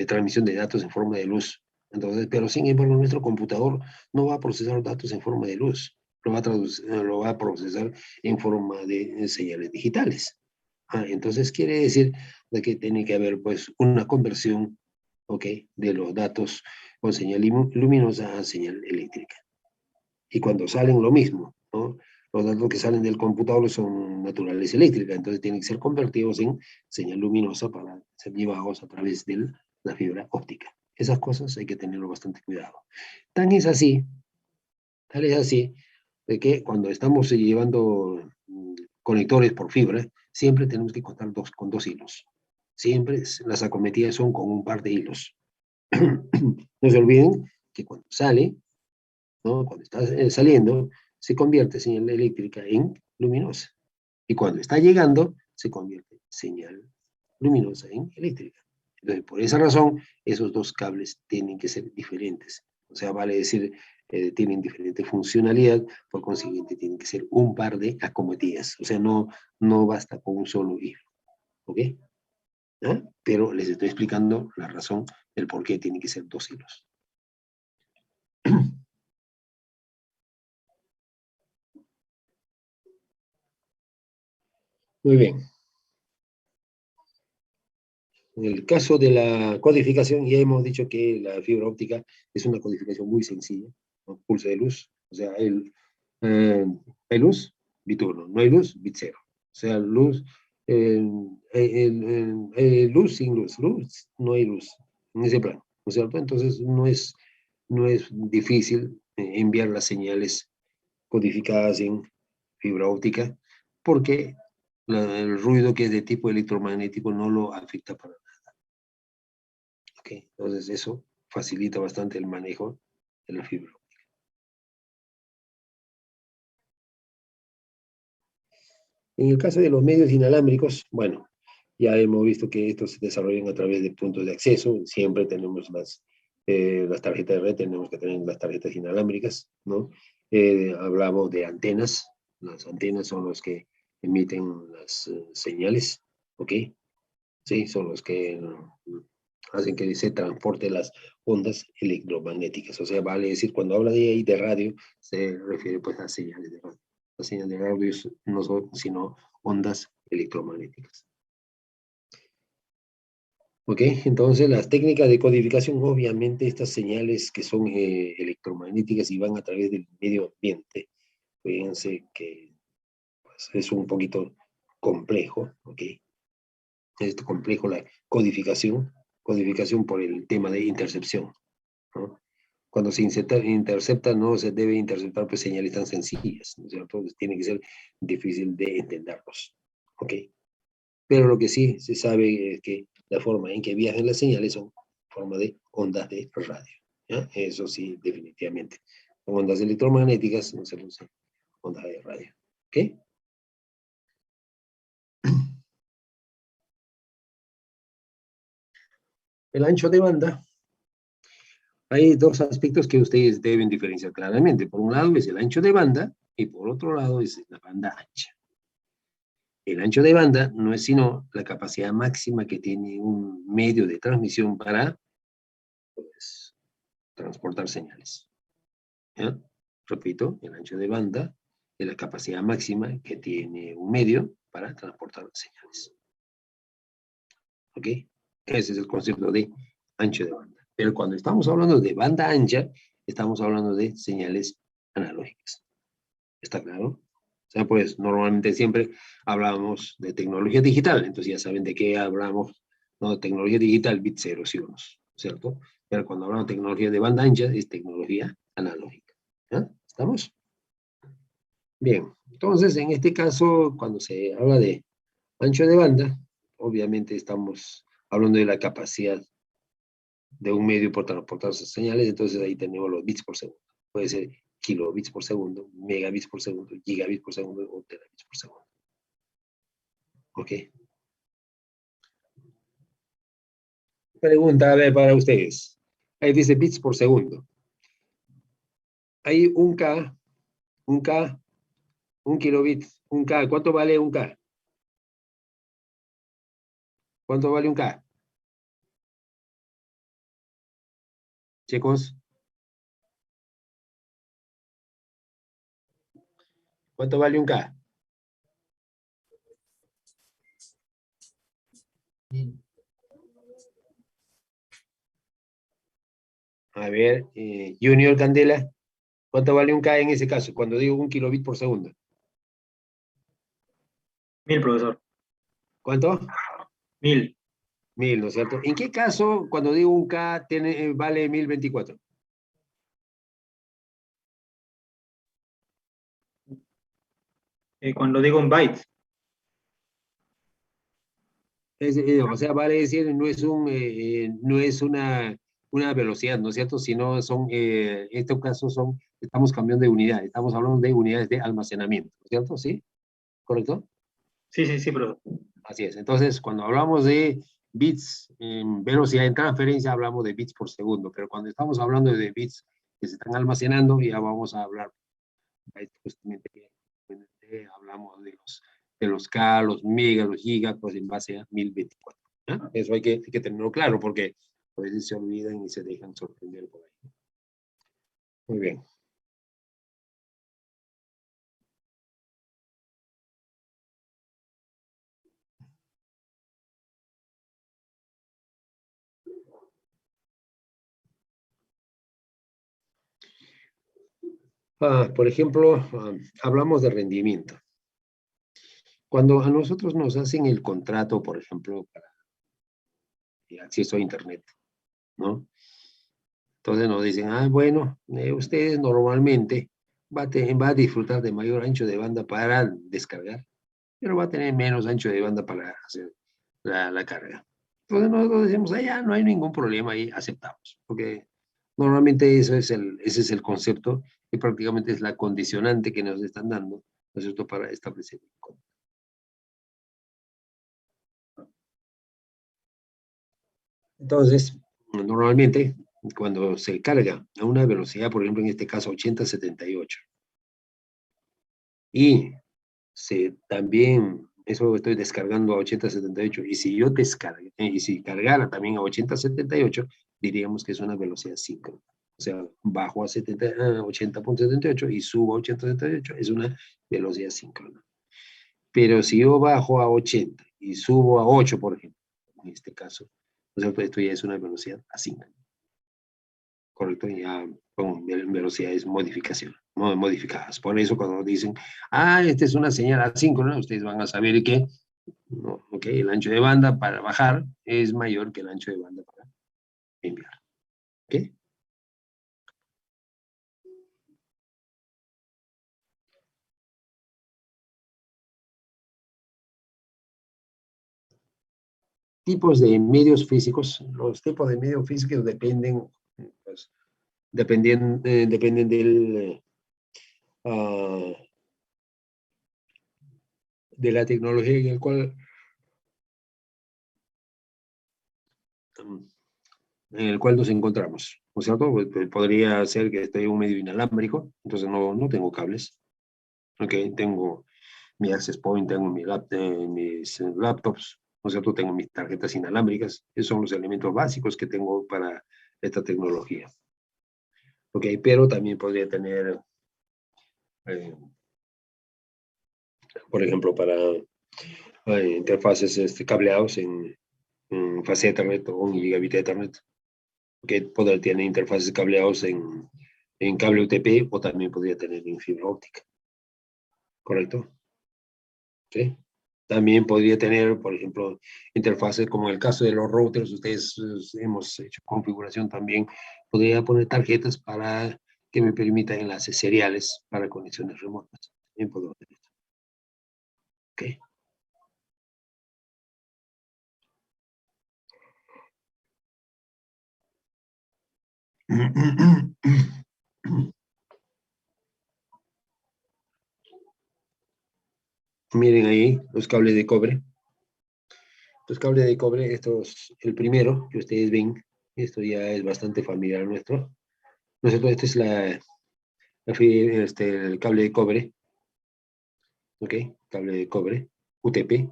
transmisión de datos en forma de luz, entonces, pero sin embargo, nuestro computador no va a procesar datos en forma de luz, lo va a procesar en forma de señales digitales. Entonces quiere decir de que tiene que haber pues una conversión, ¿ok? De los datos con señal luminosa a señal eléctrica. Y cuando salen lo mismo, ¿no? Los datos que salen del computador son naturales eléctricas, entonces tienen que ser convertidos en señal luminosa para ser llevados a través de la fibra óptica. Esas cosas hay que tenerlo bastante cuidado. Tan es así, tal es así, de que cuando estamos llevando conectores por fibra, siempre tenemos que contar con dos hilos. Siempre las acometidas son con un par de hilos. No se olviden que cuando sale, ¿no? Cuando está saliendo, se convierte señal eléctrica en luminosa. Y cuando está llegando, se convierte señal luminosa en eléctrica. Entonces, por esa razón, esos dos cables tienen que ser diferentes. O sea, vale decir, tienen diferente funcionalidad, por consiguiente, tienen que ser un par de acometidas. O sea, no basta con un solo hilo. ¿Ok? ¿Ah? Pero les estoy explicando la razón del por qué tienen que ser dos hilos. Muy bien. En el caso de la codificación, ya hemos dicho que la fibra óptica es una codificación muy sencilla. ¿no? Pulso de luz, o sea, hay luz, bit 1, no hay luz, bit 0. O sea, luz, luz sin luz, luz, no hay luz, en ese plano, ¿no es cierto? Entonces no es difícil enviar las señales codificadas en fibra óptica, porque el ruido que es de tipo electromagnético no lo afecta para nada. ¿Ok? Entonces eso facilita bastante el manejo de la fibra óptica. En el caso de los medios inalámbricos, bueno, ya hemos visto que estos se desarrollan a través de puntos de acceso. Siempre tenemos las tarjetas de red, tenemos que tener las tarjetas inalámbricas, ¿no? Hablamos de antenas. Las antenas son los que emiten las señales, ¿ok? Sí, son los que hacen que se transporte las ondas electromagnéticas. O sea, vale decir, cuando habla de ahí de radio, se refiere pues a señales de radio. Las señales de radio no son sino ondas electromagnéticas. Ok, entonces las técnicas de codificación, obviamente estas señales que son electromagnéticas y van a través del medio ambiente, fíjense que pues, es un poquito complejo, ok. Es complejo la codificación por el tema de intercepción, ¿no? Cuando se intercepta, no se debe interceptar pues, señales tan sencillas, ¿no es cierto? Pues, tiene que ser difícil de entenderlos, ¿ok? Pero lo que sí se sabe es que la forma en que viajan las señales son forma de ondas de radio, ¿ya? Eso sí, definitivamente. Son ondas electromagnéticas, no se lo sé, ondas de radio, ¿ok? El ancho de banda, hay dos aspectos que ustedes deben diferenciar claramente. Por un lado es el ancho de banda y por otro lado es la banda ancha. El ancho de banda no es sino la capacidad máxima que tiene un medio de transmisión para pues, transportar señales. ¿Ya? Repito, el ancho de banda es la capacidad máxima que tiene un medio para transportar señales. ¿Ok? Ese es el concepto de ancho de banda. Pero cuando estamos hablando de banda ancha, estamos hablando de señales analógicas. ¿Está claro? O sea, pues normalmente siempre hablamos de tecnología digital, entonces ya saben de qué hablamos, ¿no? Tecnología digital, bits ceros y unos, ¿cierto? Pero cuando hablamos de tecnología de banda ancha, es tecnología analógica. ¿Ya? ¿Estamos? Bien, entonces en este caso, cuando se habla de ancho de banda, obviamente estamos hablando de la capacidad de un medio por transportar sus señales, entonces ahí tenemos los bits por segundo. Puede ser kilobits por segundo, megabits por segundo, gigabits por segundo o terabits por segundo. ¿Ok? Pregunta, a ver, para ustedes. Ahí dice bits por segundo. Hay un K, un kilobit, un K. ¿Cuánto vale un K? ¿Cuánto vale un K? Chicos, ¿cuánto vale un K? A ver, Junior Candela, ¿cuánto vale un K en ese caso? Cuando digo un kilobit por segundo. 1000, profesor. ¿Cuánto? 1000. 1000, ¿no es cierto? ¿En qué caso, cuando digo un K, vale 1024? Cuando digo un byte. O sea, vale decir, no es una velocidad, ¿no es cierto? Sino son, en este caso estamos cambiando de unidad, estamos hablando de unidades de almacenamiento, ¿no es cierto? ¿Sí? ¿Correcto? Sí, sí, sí, profesor. Así es. Entonces, cuando hablamos de bits en velocidad de transferencia, hablamos de bits por segundo, pero cuando estamos hablando de bits que se están almacenando, ya vamos a hablar justamente hablamos de los K, los megas, los gigas, pues en base a 1024. ¿Ya? Eso hay que tenerlo claro porque a veces se olvidan y se dejan sorprender por ahí. Muy bien. Por ejemplo, hablamos de rendimiento. Cuando a nosotros nos hacen el contrato, por ejemplo, para el acceso a Internet, ¿no? Entonces nos dicen, bueno, ustedes normalmente va a disfrutar de mayor ancho de banda para descargar, pero va a tener menos ancho de banda para hacer la carga. Entonces nosotros decimos, ya no hay ningún problema y aceptamos, porque normalmente ese es el concepto y prácticamente es la condicionante que nos están dando, ¿no es cierto?, para establecer el contrato. Entonces, normalmente, cuando se carga a una velocidad, por ejemplo, en este caso 80-78, y también, eso estoy descargando a 80-78, y si yo y si cargara también a 80-78, diríamos que es una velocidad síncrona. O sea, bajo a 80.78 y subo a 80.78, es una velocidad síncrona. Pero si yo bajo a 80 y subo a 8, por ejemplo, en este caso, o sea, esto ya es una velocidad asíncrona. Correcto, ya con velocidades modificadas. Por eso cuando dicen, esta es una señal asíncrona, ustedes van a saber que no, el ancho de banda para bajar es mayor que el ancho de banda para enviar. ¿Ok? Tipos de medios físicos. Los tipos de medios físicos dependen, pues, dependen de la tecnología en el cual nos encontramos, ¿no es cierto? Podría ser que esté un medio inalámbrico, entonces no tengo cables. Ok, tengo mi access point, tengo mis laptops, ¿no es cierto? Tengo mis tarjetas inalámbricas. Esos son los elementos básicos que tengo para esta tecnología. Ok, pero también podría tener, por ejemplo, para interfaces cableados en fase Ethernet o un gigabit Ethernet, que podría tener interfaces cableados en cable UTP o también podría tener en fibra óptica. ¿Correcto? ¿Sí? También podría tener, por ejemplo, interfaces como en el caso de los routers, ustedes hemos hecho configuración también, podría poner tarjetas para que me permitan enlaces seriales para conexiones remotas. También puedo hacer esto. ¿Ok? Miren ahí los cables de cobre. Los cables de cobre, el primero que ustedes ven, esto ya es bastante familiar nuestro. Nosotros, este es el cable de cobre, ¿ok? Cable de cobre, UTP,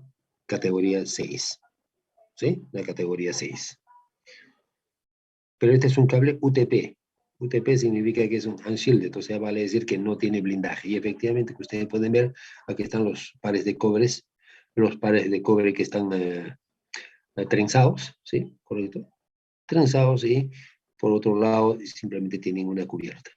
categoría 6, ¿sí? La categoría 6. Pero este es un cable UTP. UTP significa que es un unshielded, o sea, vale decir que no tiene blindaje. Y efectivamente, que ustedes pueden ver, aquí están los pares de cobre que están trenzados, ¿sí? Correcto. Trenzados y, por otro lado, simplemente tienen una cubierta.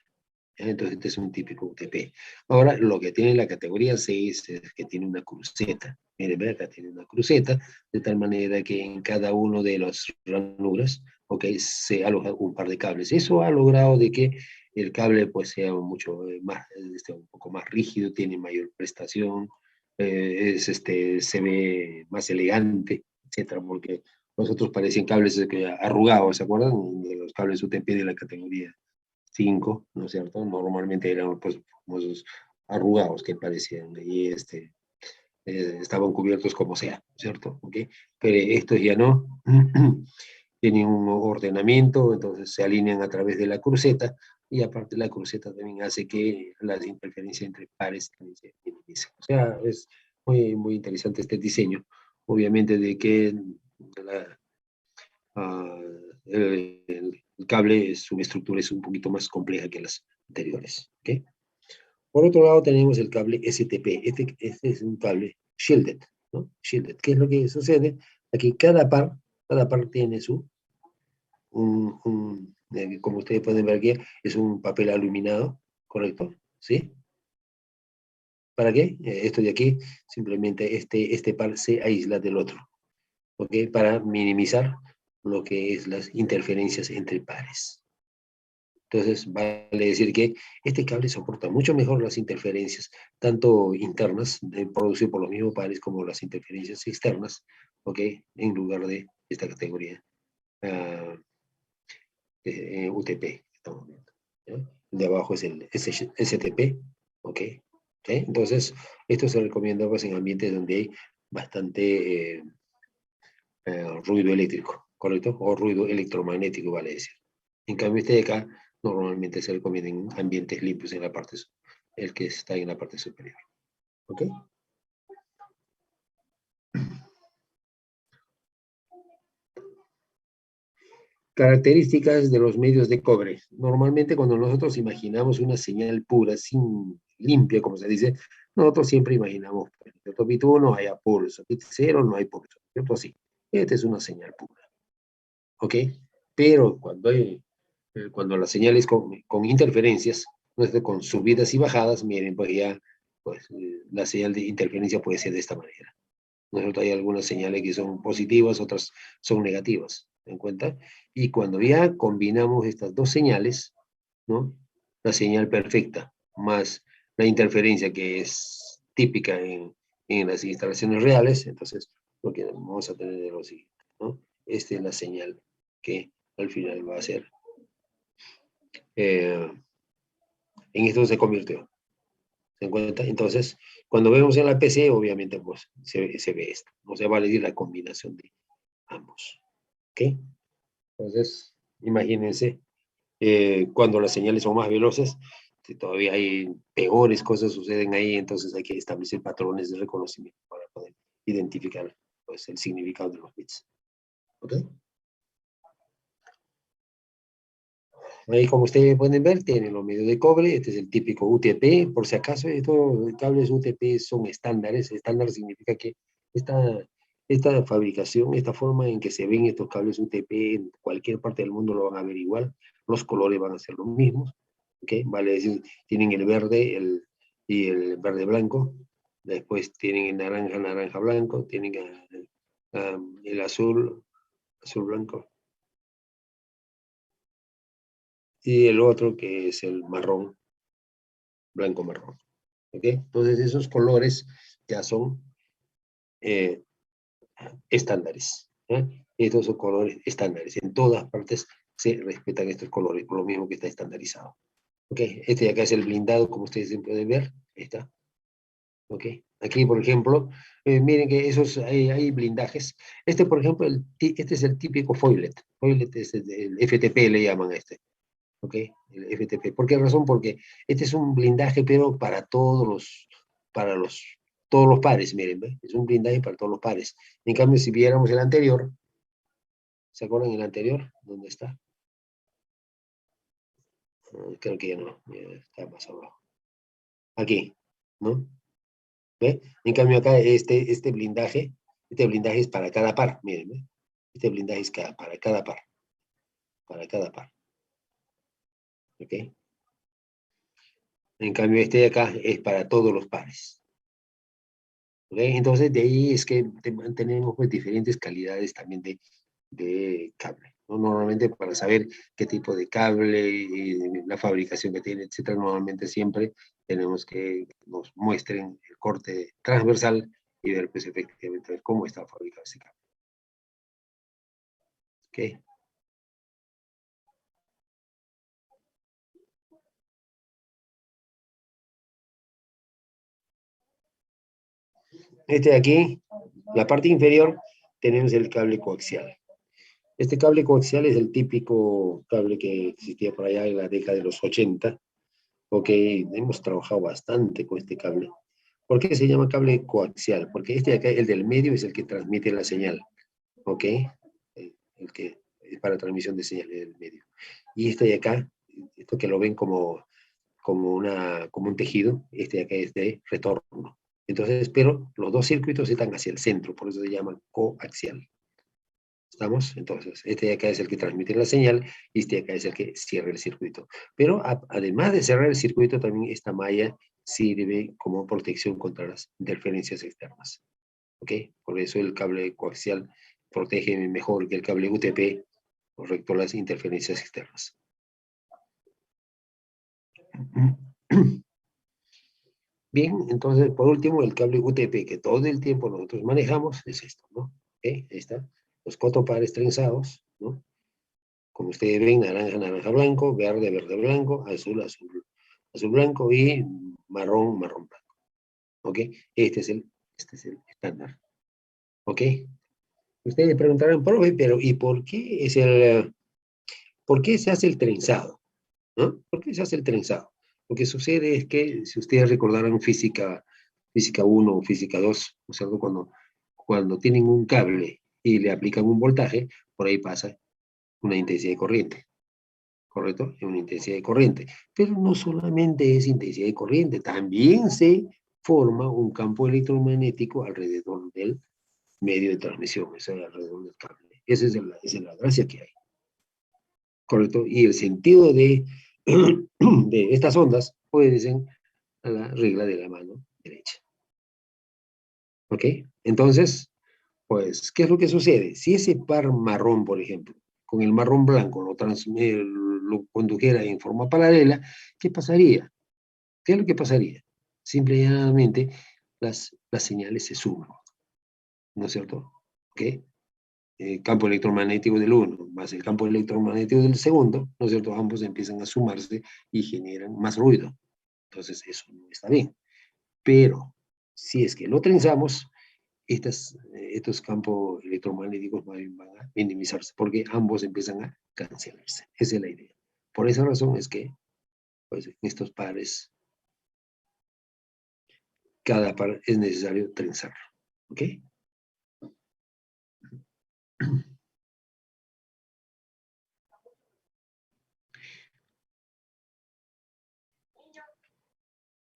Entonces, este es un típico UTP. Ahora, lo que tiene la categoría 6 es que tiene una cruceta. Miren, acá tiene una cruceta, de tal manera que en cada uno de las ranuras, se aloja un par de cables. Eso ha logrado de que el cable pues sea mucho más, un poco más rígido, tiene mayor prestación, se ve más elegante, etcétera, porque los otros parecen cables arrugados, ¿se acuerdan? De los cables UTP de la categoría 5, ¿no es cierto? Normalmente eran pues famosos arrugados que parecían y estaban cubiertos como sea, ¿cierto? ¿Okay? Pero estos ya no, tienen un ordenamiento, entonces se alinean a través de la cruceta y aparte la cruceta también hace que las interferencias entre pares también se minimicen. O sea, es muy interesante este diseño. Obviamente de que el cable, su estructura es un poquito más compleja que las anteriores. ¿Okay? Por otro lado tenemos el cable STP. Este es un cable shielded, ¿no? Shielded. ¿Qué es lo que sucede? Aquí cada par tiene como ustedes pueden ver aquí, es un papel aluminado, ¿correcto? ¿sí? ¿Para qué? Esto de aquí, simplemente este par se aísla del otro, ¿ok? Para minimizar lo que es las interferencias entre pares. Entonces, vale decir que este cable soporta mucho mejor las interferencias, tanto internas, producidas por los mismos pares, como las interferencias externas, ¿ok? En lugar de esta categoría UTP. Estamos viendo, ¿ya? El de abajo es el STP, ¿ok? ¿Sí? Entonces, esto se recomienda pues, en ambientes donde hay bastante ruido eléctrico, ¿correcto? O ruido electromagnético, vale decir. En cambio, este de acá normalmente se recomienda en ambientes limpios en la parte, el que está en la parte superior. ¿Ok? Características de los medios de cobre. Normalmente cuando nosotros imaginamos una señal pura, sin limpia, como se dice, nosotros siempre imaginamos, ¿cierto? Bit 1 hay pulso, bit 0 no hay pulso, ¿cierto? Sí, esta es una señal pura, ¿ok? Pero cuando la señal es con interferencias, ¿no? Con subidas y bajadas, miren, pues ya, pues la señal de interferencia puede ser de esta manera. Nosotros hay algunas señales que son positivas, otras son negativas, ¿en cuenta? Y cuando ya combinamos estas dos señales, ¿no? La señal perfecta más la interferencia que es típica en las instalaciones reales, entonces lo que vamos a tener es lo siguiente, ¿no? Esta es la señal que al final va a ser, en esto se convirtió. ¿Se encuentra? Entonces, cuando vemos en la PC, obviamente, pues, se ve esto. O sea, va a decir la combinación de ambos. ¿Ok? Entonces, imagínense, cuando las señales son más veloces, si todavía hay peores cosas suceden ahí, entonces hay que establecer patrones de reconocimiento para poder identificar, pues, el significado de los bits. ¿Ok? Ahí, como ustedes pueden ver, tiene los medios de cobre. Este es el típico UTP. Por si acaso, estos cables UTP son estándares. Estándar significa que esta fabricación, esta forma en que se ven estos cables UTP en cualquier parte del mundo lo van a ver igual. Los colores van a ser los mismos. ¿Okay? Vale decir, tienen el verde y el verde blanco. Después tienen el naranja, naranja blanco. Tienen el azul, azul blanco. Y el otro que es el marrón, blanco marrón. ¿Okay? Entonces esos colores ya son estándares. ¿Eh? Estos son colores estándares. En todas partes se respetan estos colores, por lo mismo que está estandarizado. ¿Okay? Este de acá es el blindado, como ustedes pueden ver. Ahí está. ¿Okay? Aquí, por ejemplo, miren que hay blindajes. Este, por ejemplo, este es el típico foilet. Foilet es el FTP, le llaman a este. ¿Ok? El FTP. ¿Por qué razón? Porque este es un blindaje, pero para todos los pares, miren, ¿ve? Es un blindaje para todos los pares. En cambio, si viéramos el anterior, ¿se acuerdan el anterior? ¿Dónde está? Creo que ya no, ya está más abajo. Aquí, ¿no? ¿Ve? En cambio acá este blindaje es para cada par, miren, ¿ve? Este blindaje es para cada par, ¿ok? En cambio este de acá es para todos los pares. ¿Okay? Entonces, de ahí es que tenemos pues, diferentes calidades también de cable, ¿no? Normalmente para saber qué tipo de cable, y la fabricación que tiene, etcétera, normalmente siempre tenemos que nos muestren el corte transversal y ver pues efectivamente cómo está fabricado ese cable. ¿Okay? Este de aquí, la parte inferior, tenemos el cable coaxial. Este cable coaxial es el típico cable que existía por allá en la década de los 80, porque hemos trabajado bastante con este cable. ¿Por qué se llama cable coaxial? Porque este de acá, el del medio, es el que transmite la señal, ¿ok? El que es para transmisión de señal del medio. Y este de acá, esto que lo ven como un tejido, este de acá es de retorno. Entonces, pero los dos circuitos están hacia el centro, por eso se llaman coaxial. ¿Estamos? Entonces, este de acá es el que transmite la señal y este de acá es el que cierra el circuito. Pero además de cerrar el circuito, también esta malla sirve como protección contra las interferencias externas. ¿Ok? Por eso el cable coaxial protege mejor que el cable UTP, correcto, las interferencias externas. Bien, entonces, por último, el cable UTP que todo el tiempo nosotros manejamos es esto, ¿no? ¿Ok? Ahí está. Los 4 pares trenzados, ¿no? Como ustedes ven, naranja, naranja, blanco, verde, verde, blanco, azul, azul, azul, blanco y marrón, marrón, blanco. ¿Ok? Este es el estándar. ¿Ok? Ustedes preguntarán, profe, pero ¿y por qué se hace el trenzado? ¿No? ¿Por qué se hace el trenzado? Lo que sucede es que, si ustedes recordarán física 1 o física 2, ¿no es cierto? Cuando tienen un cable y le aplican un voltaje, por ahí pasa una intensidad de corriente, ¿correcto? Es una intensidad de corriente. Pero no solamente es intensidad de corriente, también se forma un campo electromagnético alrededor del medio de transmisión, o sea, alrededor del cable. Esa es la gracia que hay, ¿correcto? Y el sentido de estas ondas obedecen a la regla de la mano derecha. ¿Ok? Entonces, pues, ¿qué es lo que sucede? Si ese par marrón, por ejemplo, con el marrón blanco lo condujera en forma paralela, ¿qué pasaría? ¿Qué es lo que pasaría? Simplemente las señales se suman, ¿no es cierto? ¿Ok? El campo electromagnético del uno más el campo electromagnético del segundo, ¿no es cierto? Ambos empiezan a sumarse y generan más ruido. Entonces, eso no está bien. Pero, si es que lo trenzamos, estos campos electromagnéticos van a minimizarse, porque ambos empiezan a cancelarse. Esa es la idea. Por esa razón es que, pues, en estos pares, cada par es necesario trenzarlo. ¿Ok?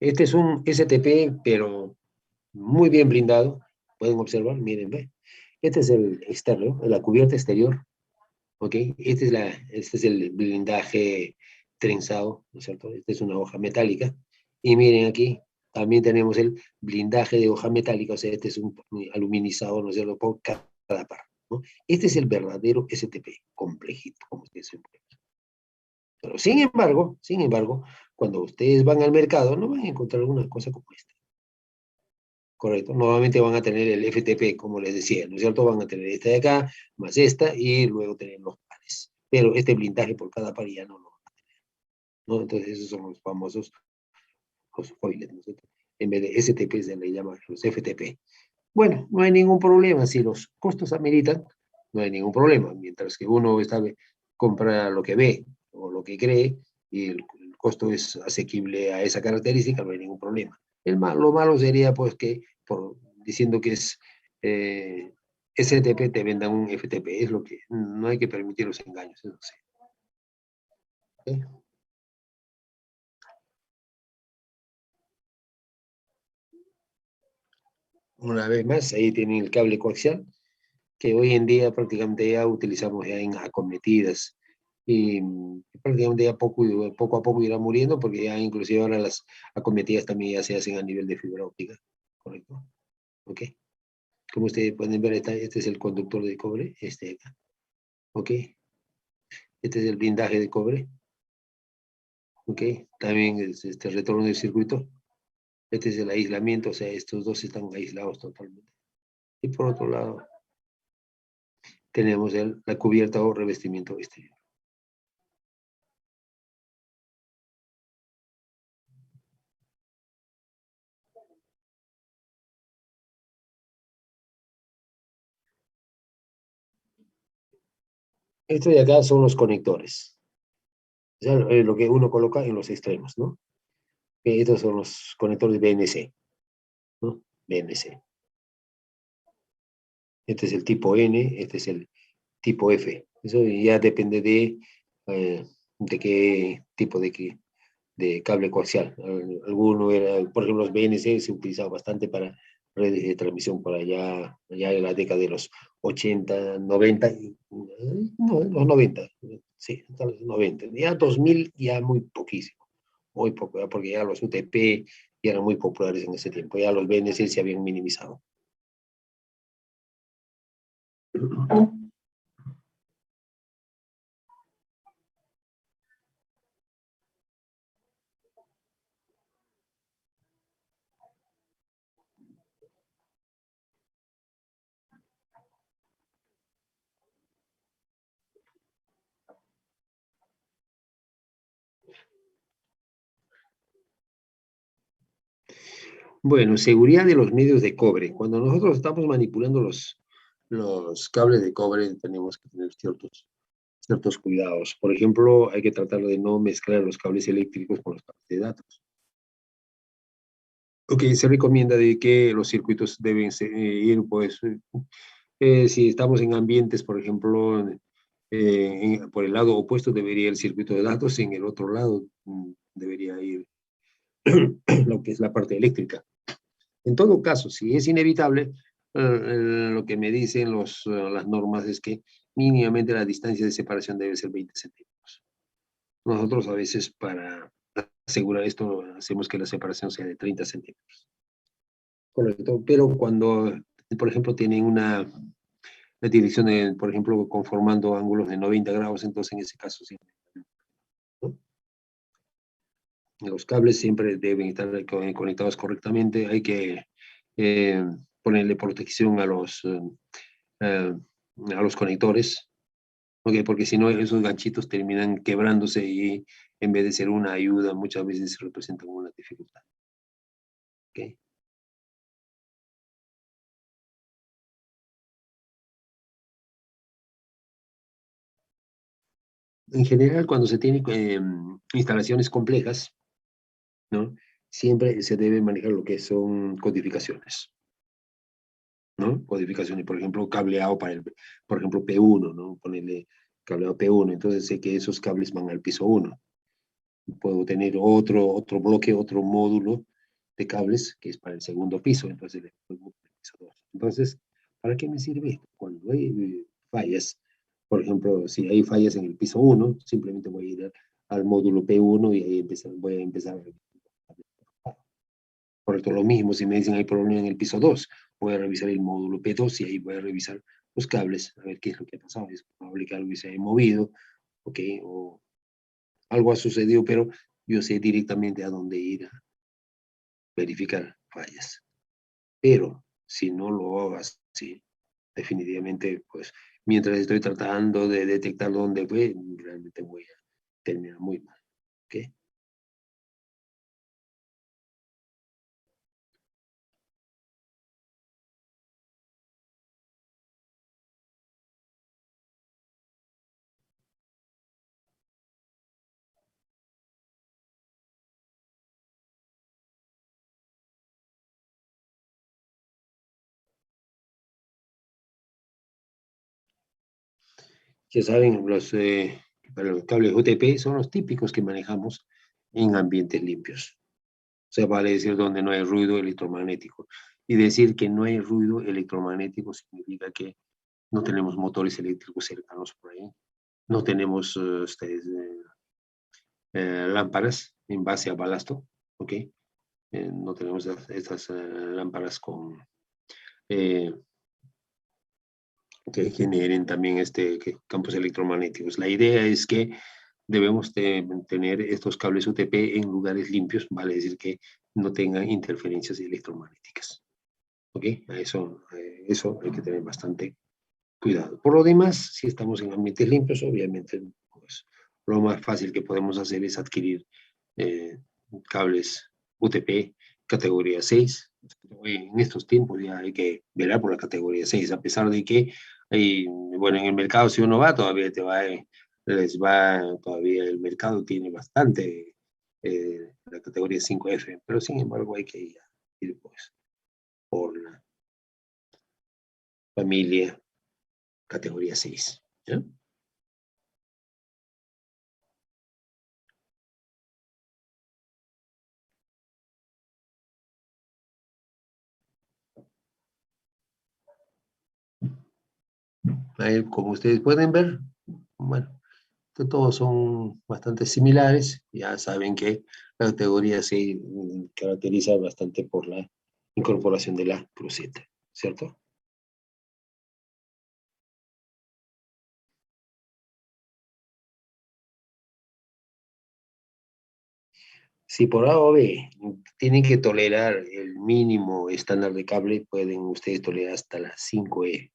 Este es un STP, pero muy bien blindado. Pueden observar, miren, ve. Este es el externo, la cubierta exterior. ¿Ok? Este es el blindaje trenzado, ¿no es cierto? Esta es una hoja metálica. Y miren aquí, también tenemos el blindaje de hoja metálica, o sea, este es un aluminizado, ¿no es cierto?, por cada par, ¿no? Este es el verdadero STP, complejito, como ustedes ven. Pero sin embargo, cuando ustedes van al mercado, no van a encontrar una cosa como esta. Correcto. Nuevamente van a tener el FTP, como les decía, ¿no es cierto? Van a tener esta de acá, más esta, y luego tener los pares. Pero este blindaje por cada par ya no lo van a tener, ¿no? Entonces esos son los famosos los foiles, ¿no es cierto? En vez de STP se le llama los FTP. Bueno, no hay ningún problema. Si los costos ameritan, no hay ningún problema. Mientras que uno compra lo que ve o lo que cree y el costo es asequible a esa característica, no hay ningún problema. Lo malo sería, pues, que diciendo que es STP te vendan un FTP. Es lo que no hay que permitir los engaños, eso sí. ¿Okay? Una vez más, ahí tienen el cable coaxial, que hoy en día prácticamente ya utilizamos ya en acometidas y prácticamente ya poco a poco irá muriendo, porque ya inclusive ahora las acometidas también ya se hacen a nivel de fibra óptica, ¿correcto? ¿Ok? Como ustedes pueden ver, este es el conductor de cobre, este de acá, ¿ok? Este es el blindaje de cobre, ¿ok? También es este retorno del circuito, este es el aislamiento, o sea, estos dos están aislados totalmente. Y por otro lado, tenemos la cubierta o revestimiento exterior. Esto de acá son los conectores. O sea, lo que uno coloca en los extremos, ¿no? Estos son los conectores BNC, ¿no? BNC. Este es el tipo N, este es el tipo F. Eso ya depende de qué tipo de cable coaxial. Alguno era, por ejemplo, los BNC se utilizaba bastante para redes de transmisión por allá en la década de los 80, 90, no, los 90, sí, hasta los 90. Ya 2000 ya muy poco, ya, porque ya los UTP ya eran muy populares en ese tiempo, ya los BNC se habían minimizado. Bueno, seguridad de los medios de cobre. Cuando nosotros estamos manipulando los cables de cobre, tenemos que tener ciertos cuidados. Por ejemplo, hay que tratar de no mezclar los cables eléctricos con los cables de datos. Ok, se recomienda de que los circuitos deben ir, pues, si estamos en ambientes, por ejemplo, por el lado opuesto debería el circuito de datos, y en el otro lado debería ir lo que es la parte eléctrica. En todo caso, si es inevitable, lo que me dicen las normas es que mínimamente la distancia de separación debe ser 20 centímetros. Nosotros a veces para asegurar esto hacemos que la separación sea de 30 centímetros. Correcto, pero cuando, por ejemplo, tienen una dirección, por ejemplo, conformando ángulos de 90 grados, entonces en ese caso sí, ¿no? Los cables siempre deben estar conectados correctamente, hay que eh, ponerle protección a los conectores, ¿okay? Porque si no esos ganchitos terminan quebrándose y en vez de ser una ayuda muchas veces representan una dificultad. ¿Okay? En general, cuando se tienen instalaciones complejas, ¿no? Siempre se debe manejar lo que son codificaciones, ¿no? Codificaciones, por ejemplo, cableado para por ejemplo, P1, ¿no? Ponerle cableado P1, entonces sé que esos cables van al piso 1. Puedo tener otro bloque, otro módulo de cables que es para el segundo piso, entonces le pongo el piso 2. Entonces, ¿para qué me sirve esto? Cuando hay fallas, por ejemplo, si hay fallas en el piso 1, simplemente voy a ir al módulo P1 y ahí voy a empezar a revisar. Por esto lo mismo, si me dicen hay problema en el piso 2, voy a revisar el módulo P2 y ahí voy a revisar los cables, a ver qué es lo que ha pasado. Es probable que algo se haya movido, ¿ok? O algo ha sucedido, pero yo sé directamente a dónde ir a verificar fallas. Pero si no lo hago así, definitivamente, pues, mientras estoy tratando de detectar dónde fue, realmente voy a terminar muy mal, ¿ok? Ya saben, para los cables UTP son los típicos que manejamos en ambientes limpios. O sea, vale decir donde no hay ruido electromagnético. Y decir que no hay ruido electromagnético significa que no tenemos motores eléctricos cercanos por ahí, no tenemos lámparas en base a balasto, ¿ok? No tenemos estas lámparas eh, que generen también campos electromagnéticos. La idea es que debemos tener estos cables UTP en lugares limpios, vale decir que no tengan interferencias electromagnéticas. ¿Ok? Eso hay que tener bastante cuidado. Por lo demás, si estamos en ambientes limpios, obviamente, pues, lo más fácil que podemos hacer es adquirir eh, cables UTP categoría 6. En estos tiempos ya hay que velar por la categoría 6, a pesar de que bueno, en el mercado si uno va, todavía todavía el mercado tiene bastante la categoría 5F, pero sin embargo hay que ir pues por la familia categoría 6. ¿Ya? Ahí, como ustedes pueden ver, bueno, todos son bastante similares. Ya saben que la categoría se caracteriza bastante por la incorporación de la cruceta, ¿cierto? Si por A o B tienen que tolerar el mínimo estándar de cable, pueden ustedes tolerar hasta la 5E,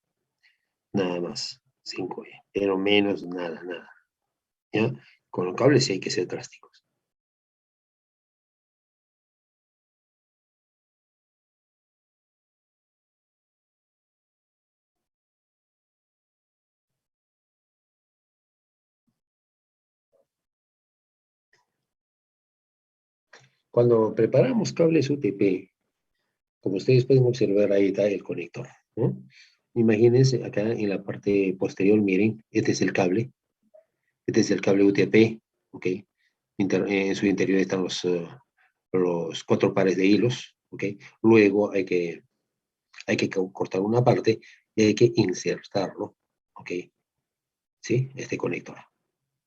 nada más, 5E, pero menos, nada, nada, ¿ya? Con los cables sí hay que ser drásticos. Cuando preparamos cables UTP, como ustedes pueden observar, ahí está el conector, ¿no? Imagínense acá en la parte posterior, miren, este es el cable UTP, ¿ok? En su interior están los 4 pares de hilos, ¿ok? Luego hay que cortar una parte y hay que insertarlo, ¿ok? ¿Sí? Este conector.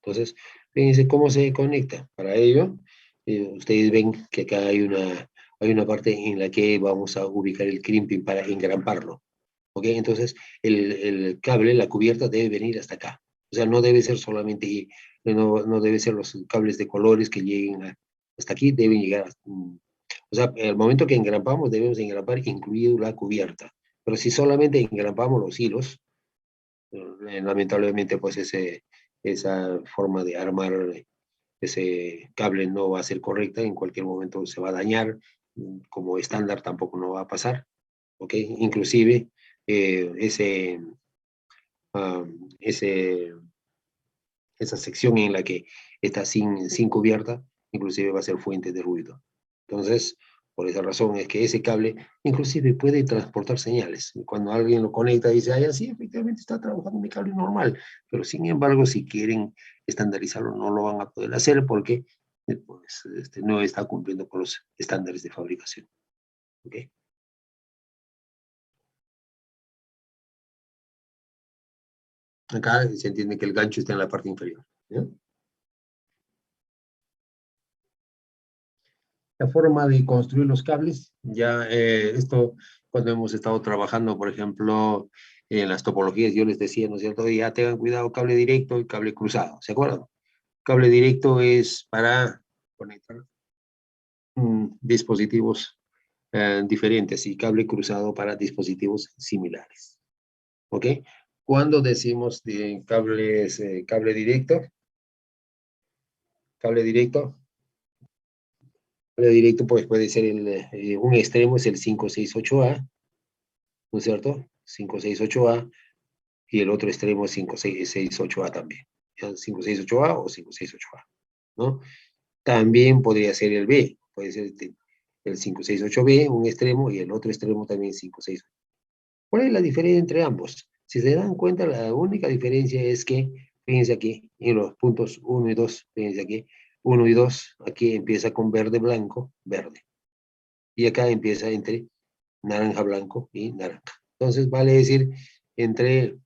Entonces, fíjense cómo se conecta. Para ello, ustedes ven que acá hay una parte en la que vamos a ubicar el crimping para engramparlo. ¿Ok? Entonces, el cable, la cubierta debe venir hasta acá. O sea, no debe ser solamente, no debe ser los cables de colores que lleguen hasta aquí, deben llegar o sea, al momento que engrampamos, debemos engrampar incluido la cubierta. Pero si solamente engrampamos los hilos, lamentablemente, pues esa forma de armar ese cable no va a ser correcta, en cualquier momento se va a dañar, como estándar tampoco no va a pasar, ¿ok? Inclusive eh, ese, ah, ese, esa sección en la que está sin cubierta, inclusive va a ser fuente de ruido. Entonces, por esa razón es que ese cable inclusive puede transportar señales. Cuando alguien lo conecta dice, ah, sí, efectivamente está trabajando mi cable normal, pero sin embargo, si quieren estandarizarlo, no lo van a poder hacer porque pues, no está cumpliendo con los estándares de fabricación. ¿Okay? Acá se entiende que el gancho está en la parte inferior. ¿Ya? La forma de construir los cables, ya esto cuando hemos estado trabajando, por ejemplo, en las topologías, yo les decía, ¿no es cierto? Ya tengan cuidado, cable directo y cable cruzado, ¿se acuerdan? Cable directo es para conectar dispositivos diferentes y cable cruzado para dispositivos similares, ¿ok? Cuando decimos de cables, cable directo, pues puede ser un extremo es el 568A, ¿no es cierto? 568A y el otro extremo es 568A también. ¿Ya? 568A o 568A, ¿no? También podría ser el B, puede ser el 568B, un extremo, y el otro extremo también 568. ¿Cuál es la diferencia entre ambos? Si se dan cuenta, la única diferencia es que, fíjense aquí, en los puntos 1 y 2, fíjense aquí, 1 y 2, aquí empieza con verde, blanco, verde. Y acá empieza entre naranja, blanco y naranja. Entonces, vale decir, entre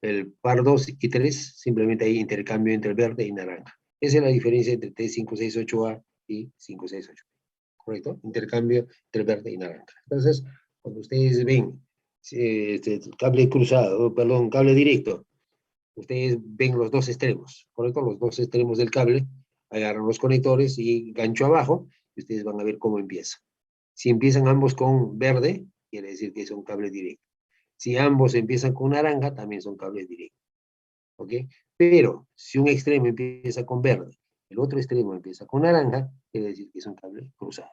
el par 2 y 3, simplemente hay intercambio entre verde y naranja. Esa es la diferencia entre T568A y 568. ¿Correcto? Intercambio entre verde y naranja. Entonces, cuando ustedes ven cable cruzado, perdón, cable directo, ustedes ven los dos extremos, ¿correcto? Los dos extremos del cable, agarran los conectores y gancho abajo, y ustedes van a ver cómo empieza. Si empiezan ambos con verde, quiere decir que es un cable directo. Si ambos empiezan con naranja, también son cables directos. ¿Ok? Pero si un extremo empieza con verde, el otro extremo empieza con naranja, quiere decir que es un cable cruzado.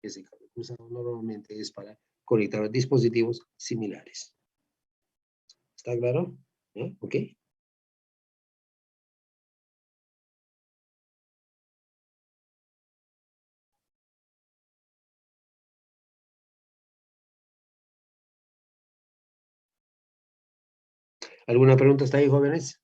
Ese cable cruzado normalmente es para conectar dispositivos similares. ¿Está claro? ¿Eh? ¿Ok? ¿Alguna pregunta hasta ahí, jóvenes?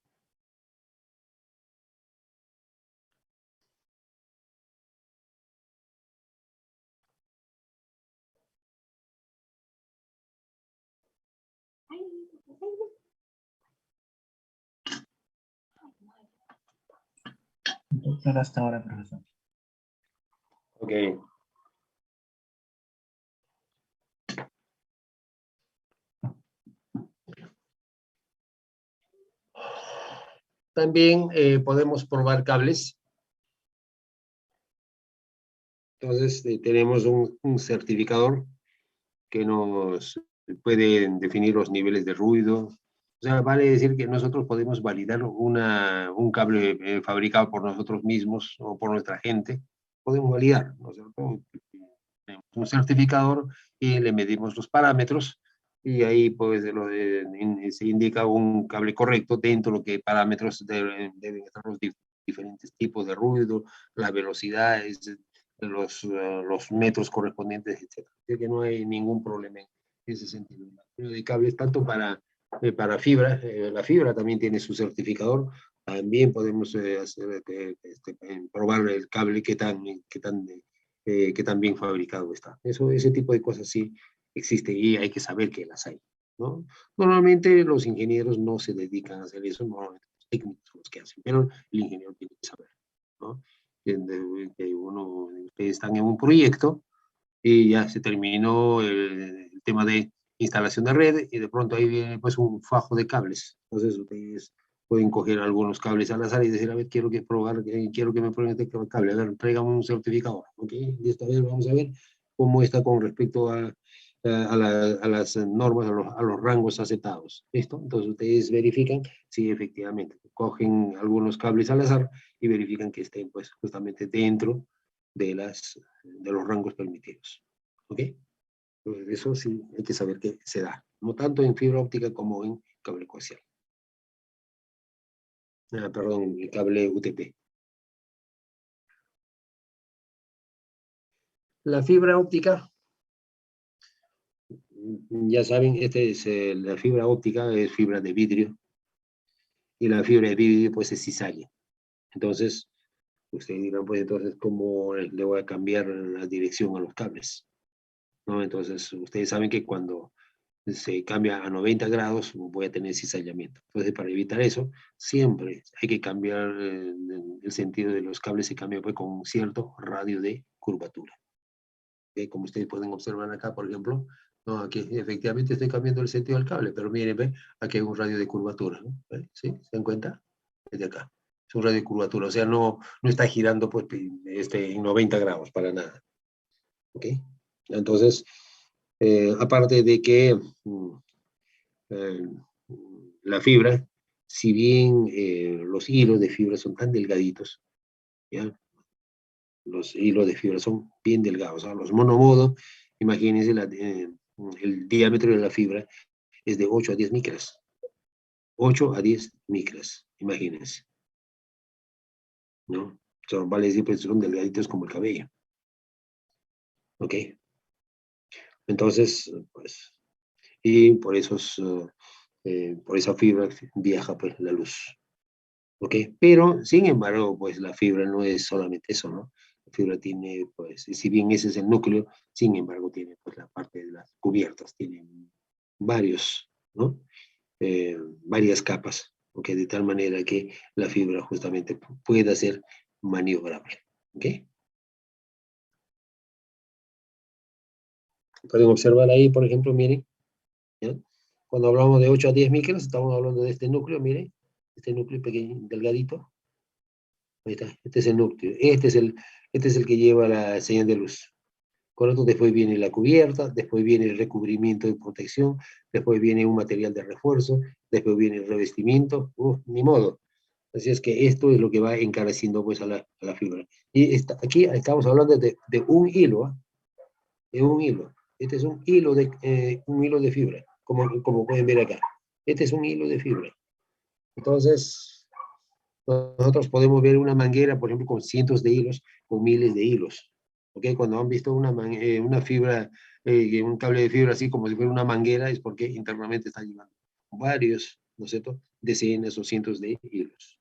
Claro, hasta ahora, profesor. Ok. También podemos probar cables. Entonces, tenemos un certificador que nos puede definir los niveles de ruido. O sea, vale decir que nosotros podemos validar un cable fabricado por nosotros mismos o por nuestra gente. Podemos validar, ¿no es cierto? Tenemos un certificador y le medimos los parámetros y ahí pues se indica un cable correcto dentro de lo que parámetros deben estar los diferentes tipos de ruido, las velocidades, los metros correspondientes, etc. Así que no hay ningún problema en ese sentido. De cables tanto para fibra, la fibra también tiene su certificador, también podemos hacer, probar el cable qué tan bien fabricado está. Ese tipo de cosas sí existe y hay que saber que las hay, ¿no? Normalmente los ingenieros no se dedican a hacer eso, normalmente los técnicos son los que hacen, pero el ingeniero tiene que saber, ¿no? Que ustedes están en un proyecto y ya se terminó el tema de instalación de red y de pronto ahí viene pues un fajo de cables. Entonces ustedes pueden coger algunos cables al azar y decir, a ver, quiero que probar, quiero que me prueben este cable, a ver, tráigame un certificador, ¿ok? Y esta vez vamos a ver cómo está con respecto a las normas, a los rangos aceptados. ¿Listo? Entonces ustedes verifican si efectivamente cogen algunos cables al azar y verifican que estén pues justamente dentro de los rangos permitidos. ¿Ok? Entonces, eso sí hay que saber que se da, no tanto en fibra óptica como en cable coaxial. Perdón, el cable UTP. La fibra óptica, ya saben, la fibra óptica es fibra de vidrio y la fibra de vidrio pues es cizaña. Entonces, ustedes dirán, pues entonces, ¿cómo le voy a cambiar la dirección a los cables? ¿No? Entonces, ustedes saben que cuando se cambia a 90 grados, voy a tener cizallamiento. Entonces, para evitar eso, siempre hay que cambiar el sentido de los cables, se cambia pues, con un cierto radio de curvatura. Como ustedes pueden observar acá, por ejemplo, no, aquí efectivamente estoy cambiando el sentido del cable, pero miren, ¿ve? Aquí hay un radio de curvatura, ¿no? ¿Sí? ¿Se dan cuenta? Desde acá. Es un radio de curvatura, o sea, no está girando pues, en 90 grados para nada. ¿Ok? Entonces, aparte de que eh, la fibra, si bien los hilos de fibra son tan delgaditos, ¿ya? Los hilos de fibra son bien delgados. ¿Ah? Los monomodo, imagínense, el diámetro de la fibra es de 8 a 10 micras. 8 a 10 micras, imagínense. ¿No? Vale decir, pues son delgaditos como el cabello. ¿Ok? Entonces, pues, y por esa fibra viaja pues la luz. ¿Ok? Pero, sin embargo, pues la fibra no es solamente eso, ¿no? La fibra tiene, pues, si bien ese es el núcleo, sin embargo, tiene pues la parte de las cubiertas, tiene varios, ¿no? Varias capas, ¿ok? De tal manera que la fibra justamente pueda ser maniobrable, ¿ok? Pueden observar ahí, por ejemplo, miren, ¿ya? Cuando hablamos de 8 a 10 micras, estamos hablando de este núcleo, miren, este núcleo pequeño, delgadito. Ahí está, este es el núcleo, este es el que lleva la señal de luz. Correcto, después viene la cubierta, después viene el recubrimiento de protección, después viene un material de refuerzo, después viene el revestimiento, ni modo. Así es que esto es lo que va encareciendo pues a la fibra. Y aquí estamos hablando de un hilo, ¿eh? De un hilo. Este es un hilo de fibra, como pueden ver acá. Este es un hilo de fibra. Entonces, nosotros podemos ver una manguera, por ejemplo, con cientos de hilos, con miles de hilos. ¿Ok? Cuando han visto una fibra, un cable de fibra así como si fuera una manguera, es porque internamente está llevando varios, ¿no es cierto? Decenas o cientos de hilos.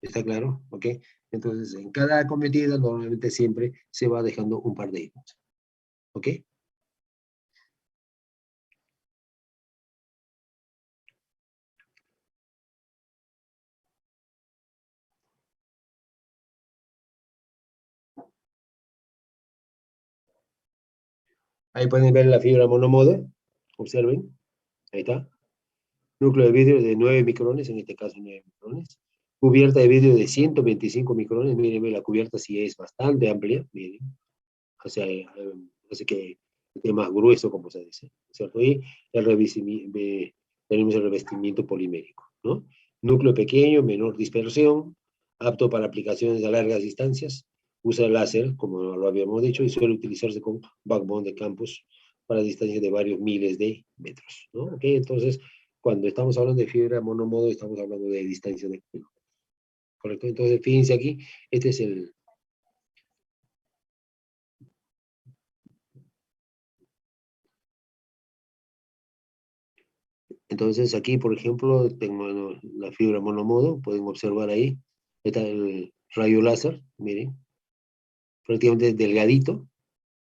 ¿Está claro? ¿Ok? Entonces, en cada acometida normalmente siempre se va dejando un par de hilos. ¿Ok? Ahí pueden ver la fibra monomodo, observen, ahí está. Núcleo de vidrio de 9 micrones, en este caso 9 micrones. Cubierta de vidrio de 125 micrones, miren, la cubierta sí es bastante amplia, miren. O sea, hace que esté más grueso, como se dice, ¿cierto? Y tenemos el revestimiento polimérico, ¿no? Núcleo pequeño, menor dispersión, apto para aplicaciones a largas distancias, usa láser, como lo habíamos dicho, y suele utilizarse con backbone de campus para distancias de varios miles de metros, ¿no? ¿Ok? Entonces, cuando estamos hablando de fibra monomodo, estamos hablando de distancia de kilómetros, ¿correcto? Entonces, fíjense aquí, este es el... Entonces aquí, por ejemplo, tengo la fibra monomodo, pueden observar ahí, está el rayo láser, miren, prácticamente delgadito,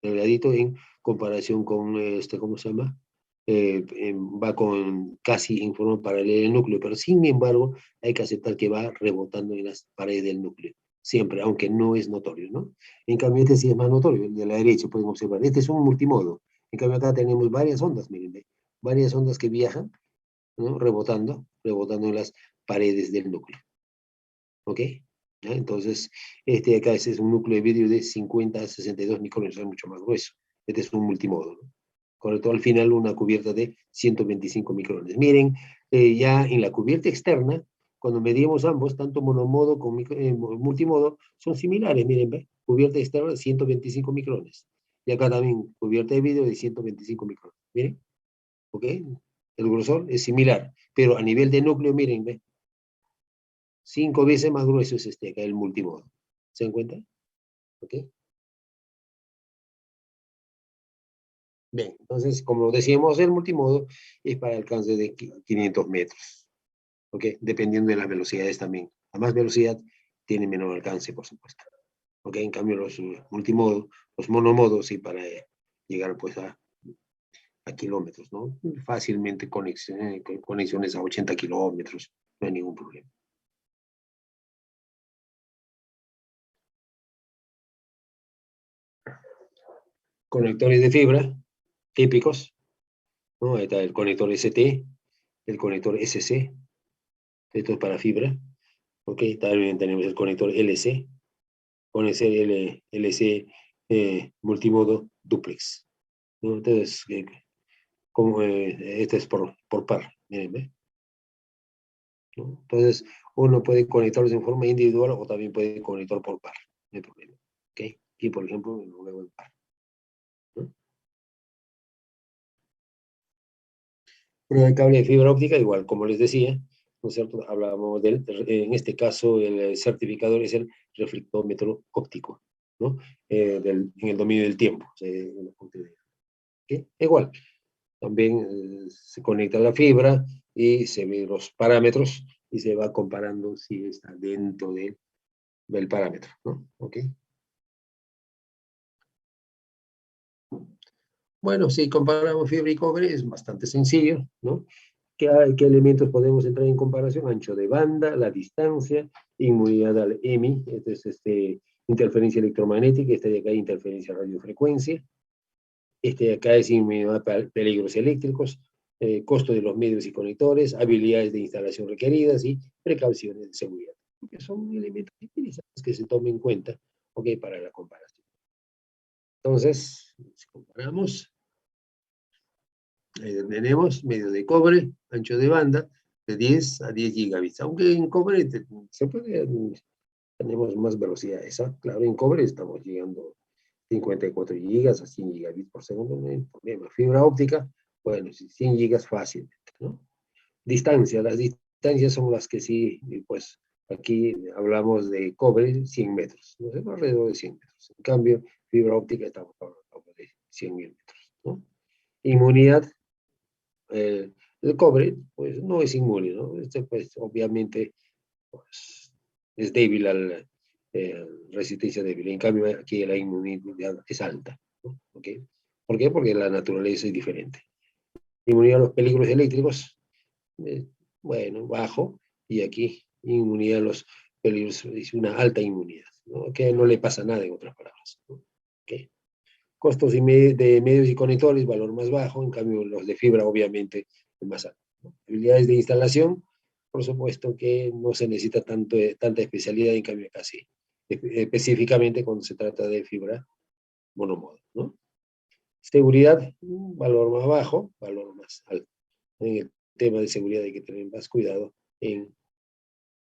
delgadito en comparación con, ¿cómo se llama? Va con casi en forma paralela al núcleo, pero sin embargo hay que aceptar que va rebotando en las paredes del núcleo, siempre, aunque no es notorio, ¿no? En cambio este sí es más notorio, el de la derecha pueden observar, este es un multimodo, en cambio acá tenemos varias ondas, miren, ¿ve? Varias ondas que viajan, ¿no? Rebotando en las paredes del núcleo, ¿ok? ¿Ya? Entonces, este de acá es un núcleo de vidrio de 50 a 62 micrones, es mucho más grueso. Este es un multimodo, ¿no? Correcto, al final una cubierta de 125 micrones. Miren, ya en la cubierta externa, cuando medimos ambos, tanto monomodo como multimodo, son similares, miren, ¿ve? Cubierta externa de 125 micrones. Y acá también cubierta de vidrio de 125 micrones. Miren, ¿ok? El grosor es similar, pero a nivel de núcleo, miren, ¿ve? 5 veces más grueso es este acá, el multimodo. ¿Se dan cuenta? ¿Ok? Bien, entonces, como decíamos, el multimodo es para alcance de 500 metros. ¿Ok? Dependiendo de las velocidades también. A más velocidad, tiene menor alcance, por supuesto. ¿Ok? En cambio, los multimodo, los monomodos, sí, para llegar pues a kilómetros, ¿no? Fácilmente conexiones a 80 kilómetros, no hay ningún problema. Conectores de fibra típicos, ¿no? Ahí está el conector ST, el conector SC, esto es para fibra, ¿ok? También tenemos el conector LC, con ese LC multimodo duplex, ¿no? Entonces, este es por par, miren, ¿ve? ¿No? Entonces, uno puede conectarlos en forma individual o también puede conectar por par, no hay problema, ¿ok? Aquí, por ejemplo, luego en par, ¿no? Prueba de cable de fibra óptica, igual, como les decía, ¿no es cierto? Hablábamos en este caso, el certificador es el reflectómetro óptico, ¿no? En el dominio del tiempo. ¿Okay? Igual, también se conecta la fibra y se ve los parámetros y se va comparando si está dentro del parámetro, ¿no? ¿Ok? Bueno, si comparamos fibra y cobre es bastante sencillo, ¿no? ¿Qué elementos podemos entrar en comparación? Ancho de banda, la distancia, inmunidad al EMI, esto es interferencia electromagnética, este de acá interferencia radiofrecuencia, este de acá es inmunidad a peligros eléctricos, costo de los medios y conectores, habilidades de instalación requeridas y precauciones de seguridad. Que son elementos interesantes que se tomen en cuenta, ¿ok? Para la comparación. Entonces, si comparamos, tenemos medio de cobre, ancho de banda, de 10 a 10 gigabits. Aunque en cobre se puede, tenemos más velocidades, ¿ah? Claro, en cobre estamos llegando 54 gigas a 100 gigabits por segundo, no hay problema. Fibra óptica, bueno, 100 gigas fácilmente, ¿no? Distancia, las distancias son las que sí, pues aquí hablamos de cobre 100 metros, no sé, alrededor de 100 metros. En cambio, fibra óptica estamos hablando de 100.000 metros, ¿no? Inmunidad, el cobre, pues no es inmune, ¿no? Este, pues obviamente, pues, es débil a la resistencia débil. En cambio, aquí la inmunidad es alta, ¿no? ¿Ok? ¿Por qué? Porque la naturaleza es diferente. Inmunidad a los peligros eléctricos, eh, bueno, bajo, y aquí inmunidad a los peligros, es una alta inmunidad, ¿no? Que no le pasa nada en otras palabras, ¿no? ¿Ok? Costos de medios y conectores, valor más bajo, en cambio los de fibra obviamente más alto, ¿no? Habilidades de instalación, por supuesto que no se necesita tanta especialidad, en cambio casi específicamente cuando se trata de fibra monomodo, ¿no? Seguridad, valor más bajo, valor más alto. En el tema de seguridad hay que tener más cuidado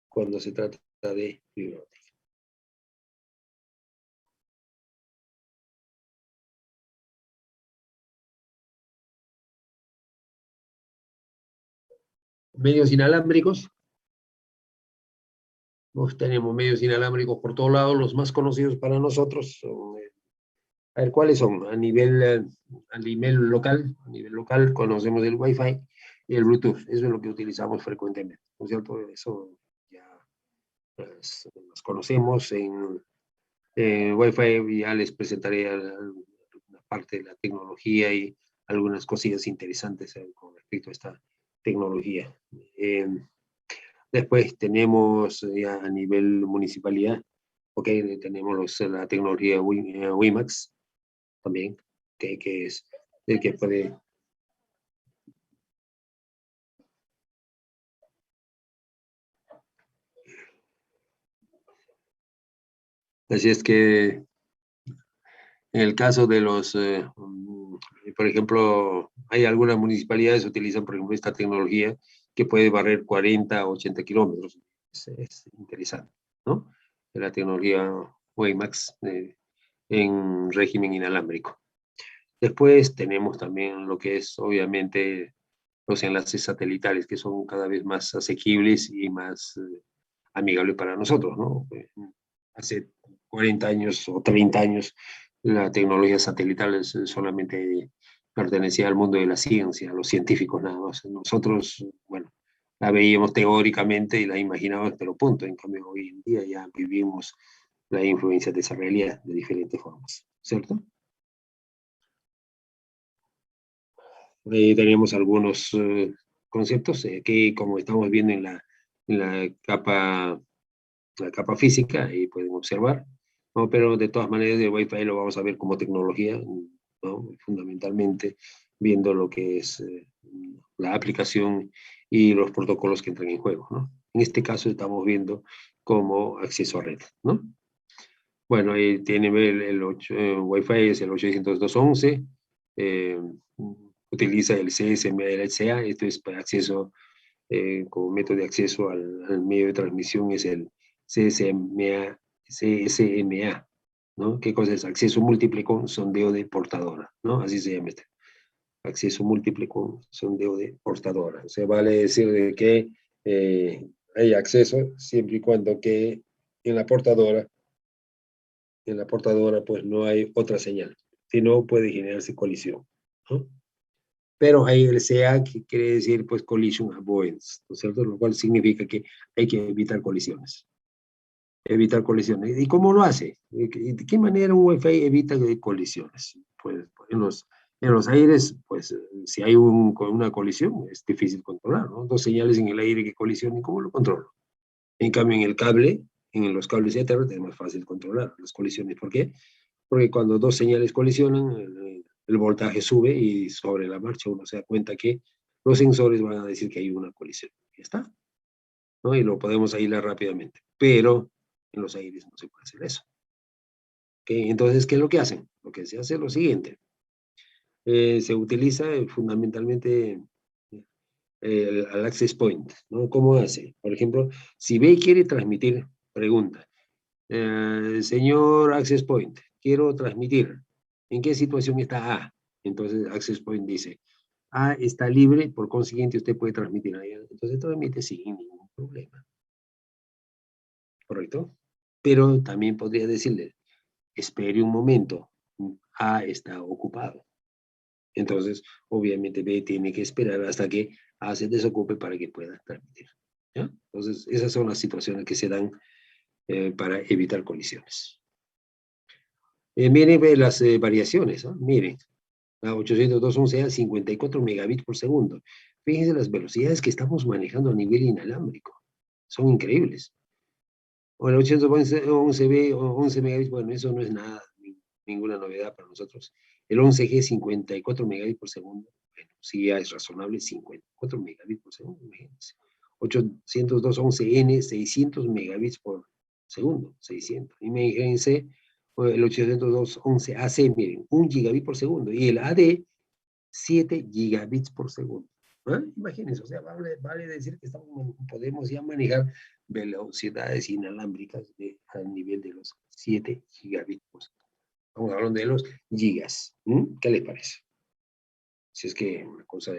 cuando se trata de fibra óptica. Medios inalámbricos. Tenemos medios inalámbricos por todos lados. Los más conocidos para nosotros son, a ver, ¿cuáles son? A nivel local, conocemos el Wi-Fi y el Bluetooth. Eso es lo que utilizamos frecuentemente, ¿no es cierto? Eso ya los conocemos. En Wi-Fi ya les presentaré una parte de la tecnología y algunas cosillas interesantes con respecto a esta tecnología. Después tenemos ya a nivel municipalidad, ok, tenemos la tecnología WiMAX también, que es el que puede... Así es que en el caso de los, por ejemplo, hay algunas municipalidades que utilizan, por ejemplo, esta tecnología que puede barrer 40 o 80 kilómetros. Es interesante, ¿no? La tecnología WiMAX en régimen inalámbrico. Después tenemos también lo que es, obviamente, los enlaces satelitales, que son cada vez más asequibles y más amigables para nosotros, ¿no? Hace 40 años o 30 años, la tecnología satelital solamente pertenecía al mundo de la ciencia, a los científicos nada más. Nosotros, bueno, la veíamos teóricamente y la imaginábamos, pero punto. En cambio, hoy en día ya vivimos la influencia de esa realidad de diferentes formas, ¿cierto? Tenemos algunos conceptos que, como estamos viendo en la capa física, ahí pueden observar, ¿no? Pero de todas maneras el Wi-Fi lo vamos a ver como tecnología, ¿no? Fundamentalmente viendo lo que es la aplicación y los protocolos que entran en juego, ¿no? En este caso estamos viendo como acceso a red, ¿no? Bueno, tiene el Wi-Fi es el 802.11, utiliza el CSMA, esto es para acceso, como método de acceso al medio de transmisión es el CSMA, ¿no? ¿Qué cosa es? Acceso múltiple con sondeo de portadora, ¿no? Así se llama este. Acceso múltiple con sondeo de portadora. O sea, vale decir de que hay acceso siempre y cuando que en la portadora pues no hay otra señal, si no puede generarse colisión, ¿no? Pero hay el CA que quiere decir pues collision avoidance, ¿no es cierto? Lo cual significa que hay que evitar colisiones. Evitar colisiones. ¿Y cómo lo hace? ¿De qué manera un Wi-Fi evita colisiones? Pues en los aires, pues si hay una colisión es difícil controlar, ¿no? Dos señales en el aire que colisionen, ¿cómo lo controlo? En cambio en el cable, en los cables Ethernet es más fácil controlar las colisiones. ¿Por qué? Porque cuando dos señales colisionan, el voltaje sube y sobre la marcha uno se da cuenta que los sensores van a decir que hay una colisión. Ya está, ¿no? Y lo podemos aislar rápidamente. Pero en los aires no se puede hacer eso. ¿Okay? Entonces, ¿qué es lo que hacen? Lo que se hace es lo siguiente. Se utiliza fundamentalmente al access point, ¿no? ¿Cómo hace? Por ejemplo, si B quiere transmitir, pregunta, señor access point, quiero transmitir, ¿en qué situación está A? Entonces access point dice, A está libre, por consiguiente usted puede transmitir ahí. Entonces transmite sin ningún problema. ¿Correcto? Pero también podría decirle, espere un momento, A está ocupado. Entonces, obviamente B tiene que esperar hasta que A se desocupe para que pueda transmitir, ¿ya? Entonces, esas son las situaciones que se dan para evitar colisiones. Miren las variaciones, ¿no? Miren, a 802.11 a 54 megabits por segundo. Fíjense las velocidades que estamos manejando a nivel inalámbrico. Son increíbles. Bueno, 811 megabits, bueno, eso no es nada, ninguna novedad para nosotros. El 11G 54 megabits por segundo, bueno, sí ya es razonable, 54 megabits por segundo, imagínense. 802.11N, 600 megabits por segundo, 600. Imagínense el 802.11AC, miren, 1 gigabit por segundo, y el AD, 7 gigabits por segundo. ¿Ah? Imagínense, o sea, vale decir que podemos ya manejar velocidades inalámbricas al nivel de los 7 gigabits por segundo. Estamos hablando de los gigas. ¿Qué les parece? Si es que una cosa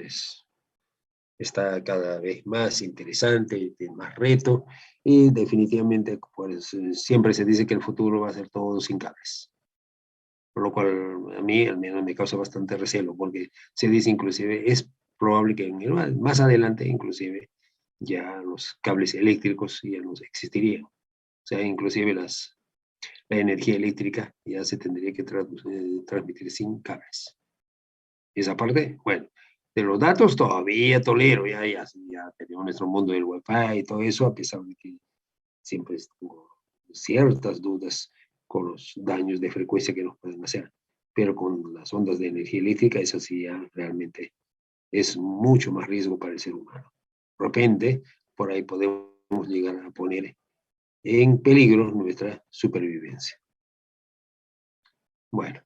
está cada vez más interesante, tiene más reto, y definitivamente pues, siempre se dice que el futuro va a ser todo sin cables. Por lo cual a mí al menos me causa bastante recelo, porque se dice inclusive, es probable que más adelante inclusive ya los cables eléctricos ya no existirían. O sea, inclusive la energía eléctrica ya se tendría que transmitir sin cables. Esa parte, bueno, de los datos todavía tolero, ya tenemos nuestro mundo del Wi-Fi y todo eso, a pesar de que siempre tengo ciertas dudas con los daños de frecuencia que nos pueden hacer. Pero con las ondas de energía eléctrica, eso sí ya realmente es mucho más riesgo para el ser humano. De repente, por ahí podemos llegar a poner en peligro nuestra supervivencia. Bueno,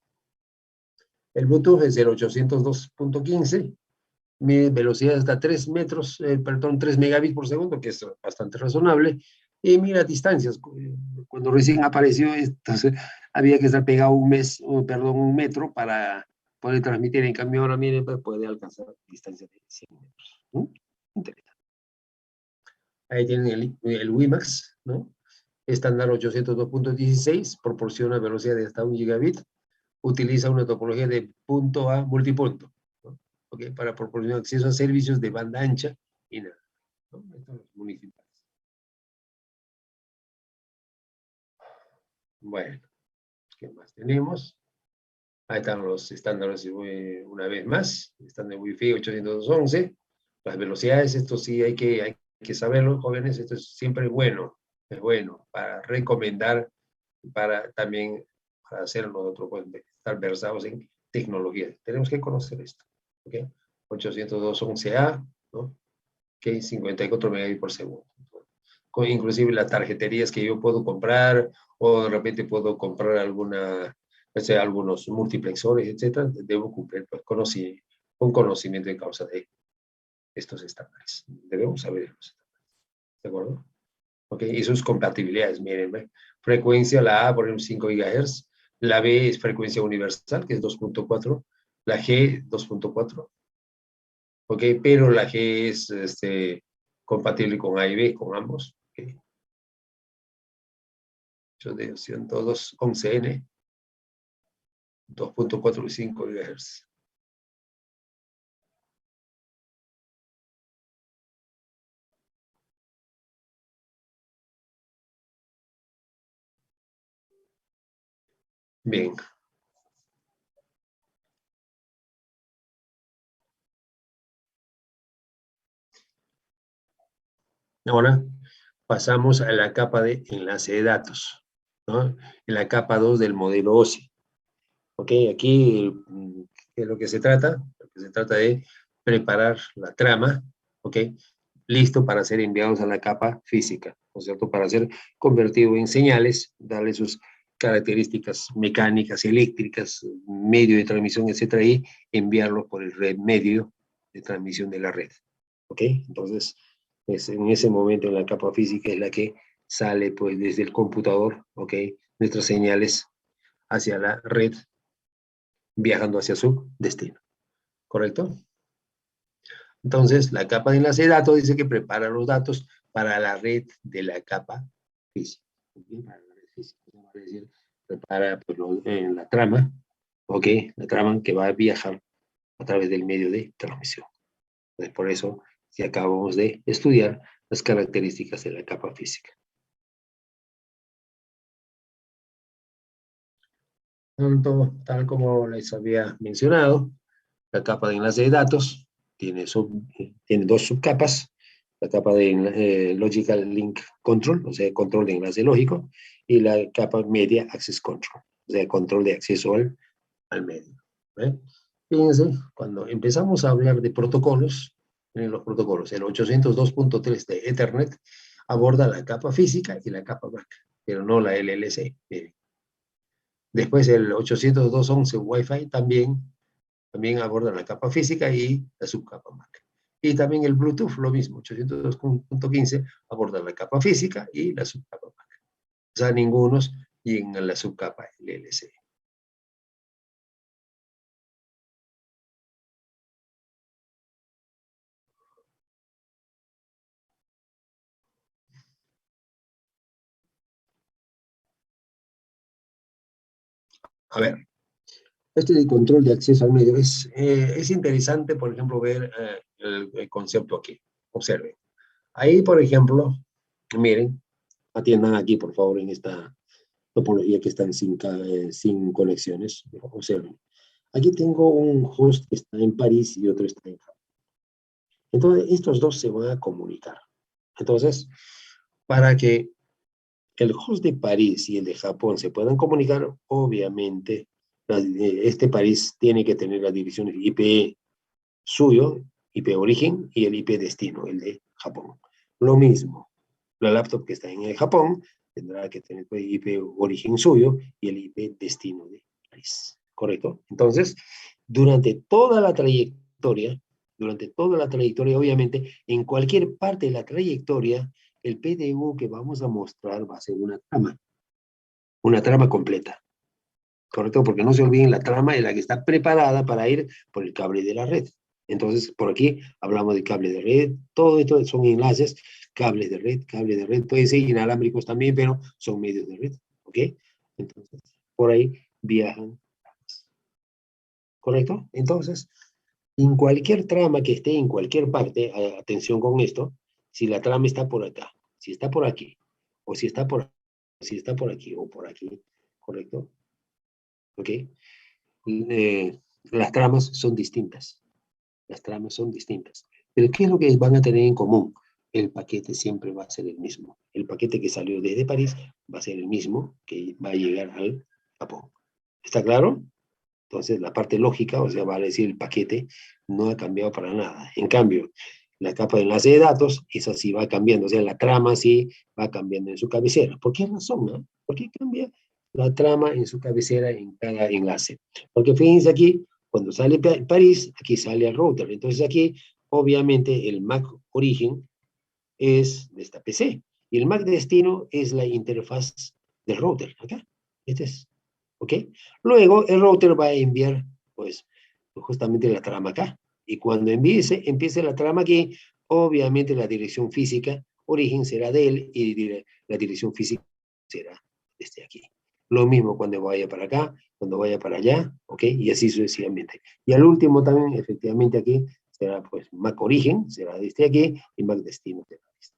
el Bluetooth es el 802.15, mide velocidad hasta 3 megabits por segundo, que es bastante razonable, y mira distancias. Cuando recién apareció, entonces había que estar pegado un metro para poder transmitir. En cambio, ahora miren, pues puede alcanzar distancias de 100 metros. Interesante. Ahí tienen el WiMAX, ¿no? Estándar 802.16, proporciona velocidad de hasta 1 gigabit. Utiliza una topología de punto a multipunto, ¿no? Okay, para proporcionar acceso a servicios de banda ancha y nada, ¿no? Estos los municipales. Bueno, ¿qué más tenemos? Ahí están los estándares una vez más. Estándar Wi-Fi 802.11. Las velocidades, esto sí hay que saberlo, jóvenes. Esto es siempre bueno. Es bueno para recomendar, para también para hacer nosotros, pues, estar versados en tecnología. Tenemos que conocer esto. ¿Okay? 802.11a, ¿no? Okay, 54 megabits por segundo. Inclusive las tarjeterías que yo puedo comprar, o de repente puedo comprar algunos multiplexores, etcétera, debo cumplir pues, con conocimiento de causa de estos estándares. Debemos saber los estándares. ¿De acuerdo? Ok, y sus compatibilidades, miren, ¿ve? Frecuencia, la A, por ejemplo, 5 GHz, la B es frecuencia universal, que es 2.4, la G, 2.4, ok, pero la G es compatible con A y B, con ambos, ok. 802.11n, 2.45 GHz. Bien. Ahora pasamos a la capa de enlace de datos, ¿no? En la capa 2 del modelo OSI. Ok, aquí es lo que se trata de preparar la trama, ok, listo para ser enviados a la capa física, ¿no es cierto? Para ser convertido en señales, darle sus características mecánicas, eléctricas, medio de transmisión, etcétera, y enviarlo por el medio de transmisión de la red, ok. Entonces, en ese momento en la capa física es la que sale pues desde el computador, ok, nuestras señales hacia la red, viajando hacia su destino, ¿correcto? Entonces, la capa de enlace de datos dice que prepara los datos para la red de la capa física. Para la red física, es decir, prepara pues, en la trama, ¿ok? La trama que va a viajar a través del medio de transmisión. Entonces, por eso, si acabamos de estudiar las características de la capa física. Tal como les había mencionado, la capa de enlace de datos tiene dos subcapas, la capa de Logical Link Control, o sea, control de enlace lógico, y la capa Media Access Control. o sea, control de acceso al medio. ¿Eh? Fíjense, cuando empezamos a hablar de protocolos, en los protocolos, el 802.3 de Ethernet aborda la capa física y la capa MAC, pero no la LLC. Miren. Después el 802.11 Wi-Fi también aborda la capa física y la subcapa MAC. Y también el Bluetooth, lo mismo, 802.15 aborda la capa física y la subcapa MAC. O sea, ningunos y en la subcapa LLC. A ver, este de control de acceso al medio es interesante, por ejemplo, ver el concepto aquí. Observen. Ahí, por ejemplo, miren, atiendan aquí, por favor, en esta topología que están sin conexiones. Observen. Aquí tengo un host que está en París y otro está en Japón. Entonces, estos dos se van a comunicar. Entonces, para que el host de París y el de Japón se puedan comunicar, obviamente, este París tiene que tener las divisiones IP suyo, IP origen, y el IP destino, el de Japón. Lo mismo, la laptop que está en el Japón tendrá que tener el IP origen suyo y el IP destino de París. ¿Correcto? Entonces, durante toda la trayectoria, obviamente, en cualquier parte de la trayectoria, el PDU que vamos a mostrar va a ser una trama completa. ¿Correcto? Porque no se olviden, la trama es la que está preparada para ir por el cable de la red. Entonces, por aquí hablamos de cable de red, todo esto son enlaces, cables de red, pueden ser inalámbricos también, pero son medios de red, ¿ok? Entonces, por ahí viajan. ¿Correcto? Entonces, en cualquier trama que esté en cualquier parte, atención con esto, si la trama está por acá, si está por aquí, o si está por aquí o por aquí, ¿correcto? ¿Ok? Las tramas son distintas. Las tramas son distintas. Pero ¿qué es lo que van a tener en común? El paquete siempre va a ser el mismo. El paquete que salió desde París va a ser el mismo que va a llegar al Japón. ¿Está claro? Entonces, la parte lógica, o sea, vale decir, el paquete no ha cambiado para nada. En cambio, la capa de enlace de datos, esa sí va cambiando. O sea, la trama sí va cambiando en su cabecera. ¿Por qué razón? ¿No? ¿Por qué cambia la trama en su cabecera en cada enlace? Porque fíjense aquí, cuando sale París, aquí sale el router. Entonces aquí, obviamente, el MAC origen es de esta PC. Y el MAC destino es la interfaz del router. Acá. Este es. ¿Ok? Luego el router va a enviar, pues, justamente la trama acá. Y cuando empiece la trama aquí, obviamente la dirección física, origen será de él y la dirección física será desde aquí. Lo mismo cuando vaya para acá, cuando vaya para allá, ¿ok? Y así sucesivamente. Y al último también, efectivamente aquí, será pues MAC origen, será desde aquí, y MAC destino será desde.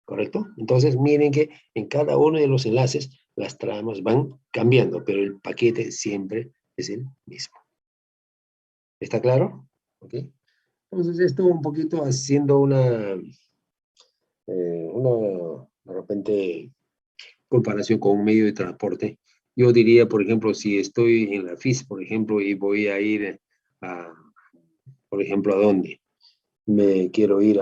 ¿Correcto? Entonces miren que en cada uno de los enlaces las tramas van cambiando, pero el paquete siempre es el mismo. ¿Está claro? ¿Ok? Entonces esto un poquito haciendo de repente, comparación con un medio de transporte. Yo diría, por ejemplo, si estoy en la FIS, por ejemplo, y voy a ir por ejemplo, ¿a dónde? Me quiero ir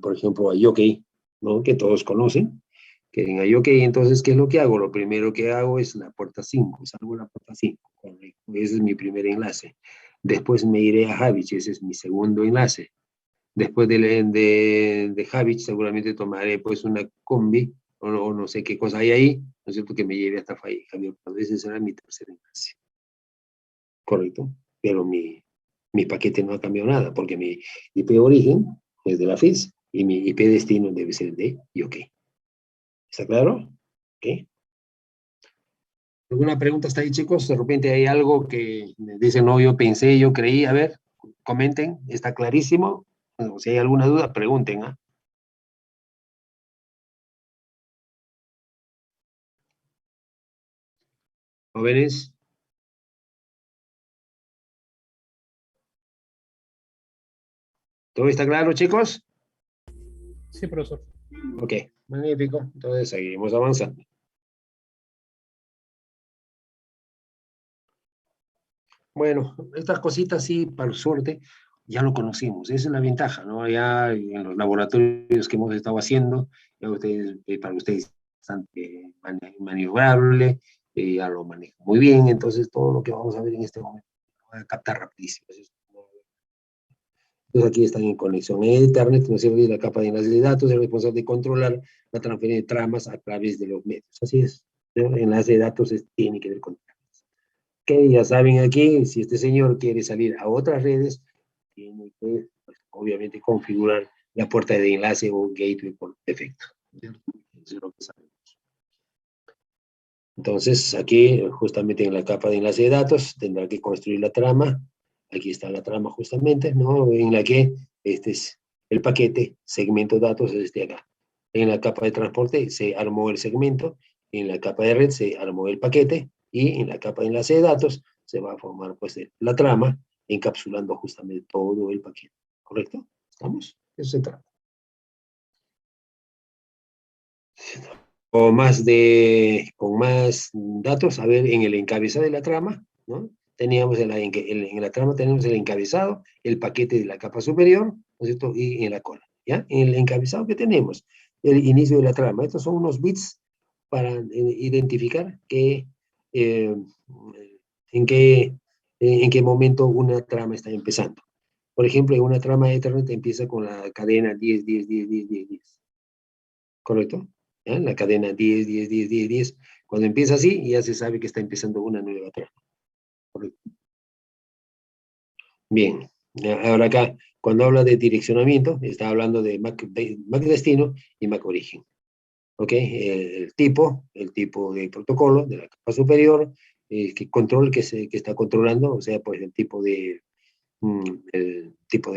por ejemplo, a Yockey, ¿no? Que todos conocen. Que en Yockey, entonces, ¿qué es lo que hago? Lo primero que hago es la puerta 5, salgo la puerta 5, correcto. Ese es mi primer enlace. Después me iré a Havich, ese es mi segundo enlace. Después de Havich seguramente tomaré pues una combi o no sé qué cosa hay ahí, ¿no es cierto? Que me lleve hasta Javier. Ese será mi tercer enlace. Correcto. Pero mi paquete no ha cambiado nada, porque mi IP origen es de la FIS y mi IP destino debe ser de UK. ¿Está claro? ¿Ok? ¿Alguna pregunta hasta ahí, chicos? De repente hay algo que me dicen, no, yo pensé, yo creí. A ver, comenten, ¿está clarísimo? O si hay alguna duda, pregunten, ¿ah? Jóvenes, ¿todo está claro, chicos? Sí, profesor. Ok, magnífico. Entonces seguimos avanzando. Bueno, estas cositas sí, para suerte, ya lo conocimos. Esa es la ventaja, ¿no? Ya en los laboratorios que hemos estado haciendo, ya ustedes, para ustedes es bastante maniobrable, ya lo manejan muy bien, entonces todo lo que vamos a ver en este momento lo van a captar rapidísimo. Entonces aquí están en conexión en Ethernet, ¿no es cierto? Y la capa de enlace de datos es responsable de controlar la transferencia de tramas a través de los medios. Así es, ¿no? Enlace de datos tiene que ver con tramas. Que ya saben aquí, si este señor quiere salir a otras redes, tiene que, pues, obviamente, configurar la puerta de enlace o gateway por defecto. ¿Cierto? Eso es lo que sabemos. Entonces, aquí, justamente en la capa de enlace de datos, tendrá que construir la trama. Aquí está la trama justamente, ¿no? En la que este es el paquete, segmento datos es este acá. En la capa de transporte se armó el segmento, en la capa de red se armó el paquete, y en la capa de enlace de datos se va a formar pues la trama, encapsulando justamente todo el paquete. ¿Correcto? ¿Estamos? Eso se trata. Con más datos, a ver, en el encabezado de la trama, ¿no? Teníamos en la trama tenemos el encabezado, el paquete de la capa superior, ¿no es cierto? Y en la cola, ¿ya? En el encabezado que tenemos, el inicio de la trama. Estos son unos bits para identificar eh, en qué, en qué momento una trama está empezando. Por ejemplo, en una trama Ethernet empieza con la cadena 10, 10, 10, 10, 10, 10. ¿Correcto? ¿Ya? La cadena 10, 10, 10, 10, 10. Cuando empieza así, ya se sabe que está empezando una nueva trama. ¿Correcto? Bien. Ahora acá, cuando habla de direccionamiento, está hablando de MAC destino y MAC origen. ¿Ok? El tipo de protocolo de la capa superior, control que está controlando, o sea, pues el tipo de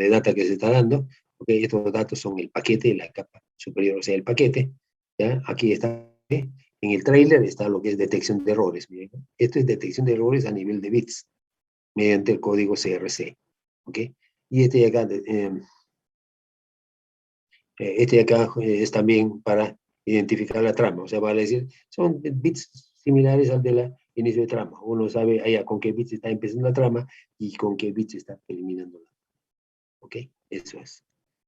data que se está dando. ¿Ok? Estos datos son el paquete de la capa superior, o sea, el paquete. ¿Ya? Aquí está, en el trailer está lo que es detección de errores. Miren. Esto es detección de errores a nivel de bits, mediante el código CRC. ¿Ok? Y este de acá es también para identificar la trama, o sea, vale decir, son bits similares al de la inicio de trama. Uno sabe allá con qué bits está empezando la trama y con qué bits está terminando la trama. ¿Ok? Eso es.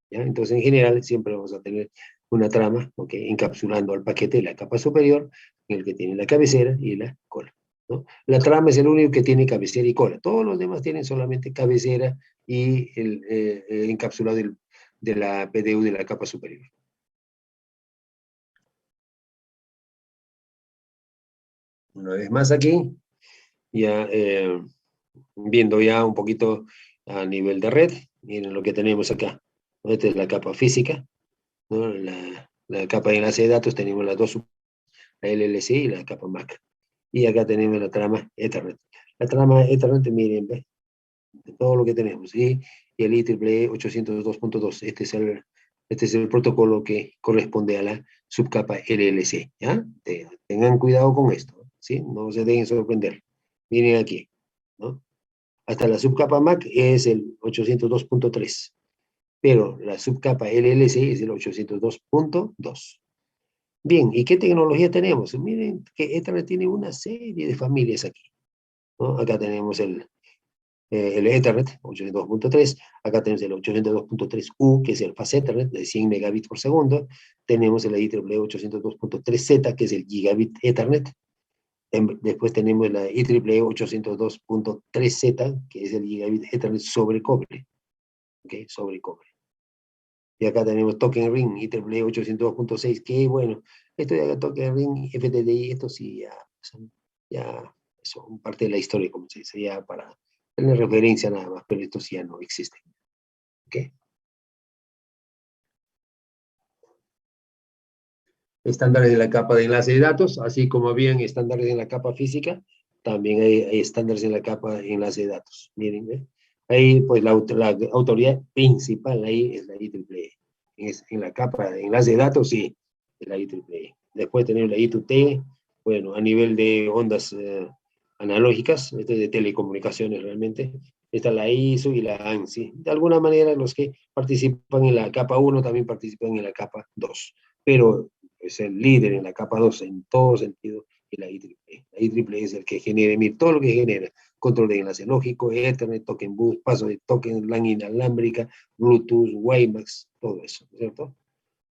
¿Ya? Entonces, en general, siempre vamos a tener una trama, ¿ok? Encapsulando al paquete de la capa superior, en el que tiene la cabecera y la cola, ¿no? La trama es el único que tiene cabecera y cola. Todos los demás tienen solamente cabecera y el encapsulado de la PDU de la capa superior. Una vez más aquí, ya viendo ya un poquito a nivel de red, miren lo que tenemos acá. Esta es la capa física, ¿no? La capa de enlace de datos, tenemos las dos, la LLC y la capa MAC. Y acá tenemos la trama Ethernet. La trama Ethernet, miren, ¿ve? Todo lo que tenemos. Y el IEEE 802.2, este es el protocolo que corresponde a la subcapa LLC, ¿ya? Tengan cuidado con esto, ¿sí? No se dejen sorprender. Miren aquí, ¿no? Hasta la subcapa MAC es el 802.3, pero la subcapa LLC es el 802.2. Bien, ¿y qué tecnología tenemos? Miren que Ethernet tiene una serie de familias aquí, ¿no? Acá tenemos el Ethernet 802.3, acá tenemos el 802.3U, que es el Fast Ethernet de 100 megabits por segundo, tenemos el IEEE 802.3Z, que es el Gigabit Ethernet, después tenemos la IEEE 802.3Z, que es el Gigabit Ethernet sobre cobre, ¿ok? Sobre cobre. Y acá tenemos Token Ring, IEEE 802.6, que bueno, esto de Token Ring, FTDI, esto sí son parte de la historia, como se dice, ya para tener referencia nada más, pero estos ya no existen. ¿Ok? Estándares de la capa de enlace de datos, así como habían estándares en la capa física, también hay estándares en la capa de enlace de datos. Miren, ¿eh? Ahí, pues, la autoridad principal ahí es la IEEE. En la capa de enlace de datos, sí, es la IEEE. Después tenemos la I2T, bueno, a nivel de ondas analógicas, esto es de telecomunicaciones realmente, está la ISO y la ANSI. De alguna manera, los que participan en la capa 1 también participan en la capa 2, pero es el líder en la capa 2 en todo sentido, La IEEE. La IEEE es el que genera, mira, todo lo que genera. Control de enlace lógico, Ethernet, token bus, paso de token, LAN inalámbrica, Bluetooth, WiMAX, todo eso, ¿no es cierto?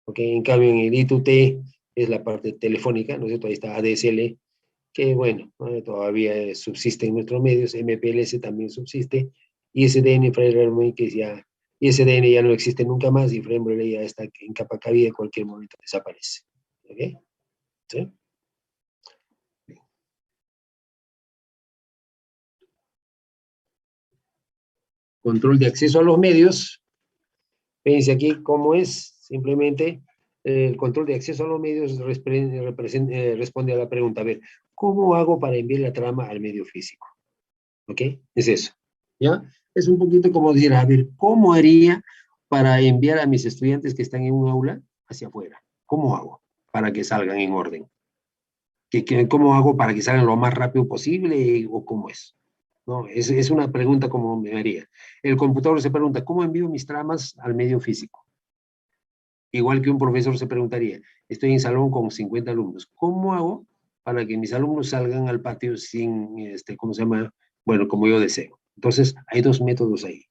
Ok, en cambio en el I2T es la parte telefónica, ¿no es cierto? Ahí está ADSL, que bueno, todavía subsiste en nuestros medios, MPLS también subsiste, ISDN, Frame que ya, ISDN ya no existe nunca más y Frame ya está en capa cabida, en cualquier momento desaparece. ¿Ok? ¿Sí? Control de acceso a los medios. Fíjense aquí cómo es, simplemente el control de acceso a los medios responde a la pregunta, a ver, ¿cómo hago para enviar la trama al medio físico? ¿Ok? Es eso, ¿ya? Es un poquito como decir, a ver, ¿cómo haría para enviar a mis estudiantes que están en un aula hacia afuera? ¿Cómo hago para que salgan en orden? ¿Cómo hago para que salgan lo más rápido posible o cómo es? ¿No? Es una pregunta como me haría. El computador se pregunta, ¿cómo envío mis tramas al medio físico? Igual que un profesor se preguntaría, estoy en salón con 50 alumnos, ¿cómo hago para que mis alumnos salgan al patio sin, ¿cómo se llama? Bueno, como yo deseo. Entonces, hay dos métodos ahí.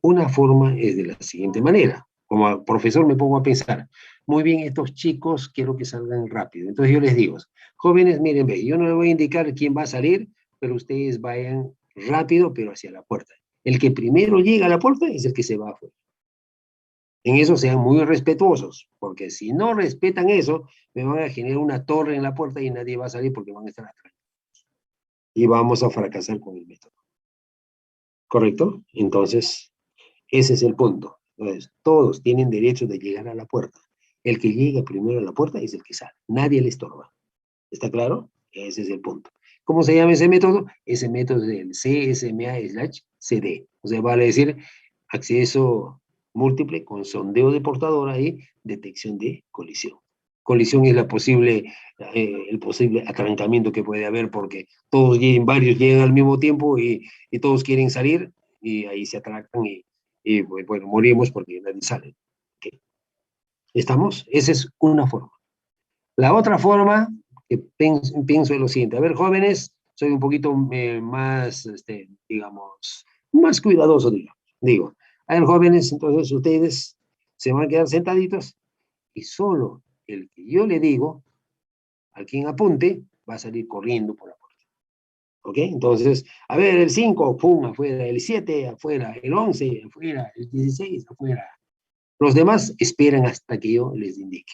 Una forma es de la siguiente manera. Como profesor me pongo a pensar, muy bien, estos chicos quiero que salgan rápido. Entonces yo les digo, jóvenes, miren, ve, yo no les voy a indicar quién va a salir, pero ustedes vayan rápido, pero hacia la puerta. El que primero llega a la puerta es el que se va afuera. En eso sean muy respetuosos, porque si no respetan eso, me van a generar una torre en la puerta y nadie va a salir porque van a estar atrás. Y vamos a fracasar con el método. ¿Correcto? Entonces, ese es el punto. Entonces, todos tienen derecho de llegar a la puerta. El que llega primero a la puerta es el que sale. Nadie le estorba. ¿Está claro? Ese es el punto. ¿Cómo se llama ese método? Ese método es el CSMA/CD. O sea, vale decir acceso múltiple con sondeo de portadora y detección de colisión. Colisión es el posible atrancamiento que puede haber porque varios llegan al mismo tiempo y todos quieren salir y ahí se atracan y bueno, morimos porque nadie sale. ¿Okay? ¿Estamos? Esa es una forma. La otra forma que pienso es lo siguiente. A ver, jóvenes, soy un poquito más, digamos, más cuidadoso, digo. A ver, jóvenes, entonces ustedes se van a quedar sentaditos y solo el que yo le digo, al quien apunte, va a salir corriendo por la puerta. ¿Ok? Entonces, a ver, el 5, pum, afuera, el 7, afuera, el 11, afuera, el 16, afuera. Los demás esperan hasta que yo les indique.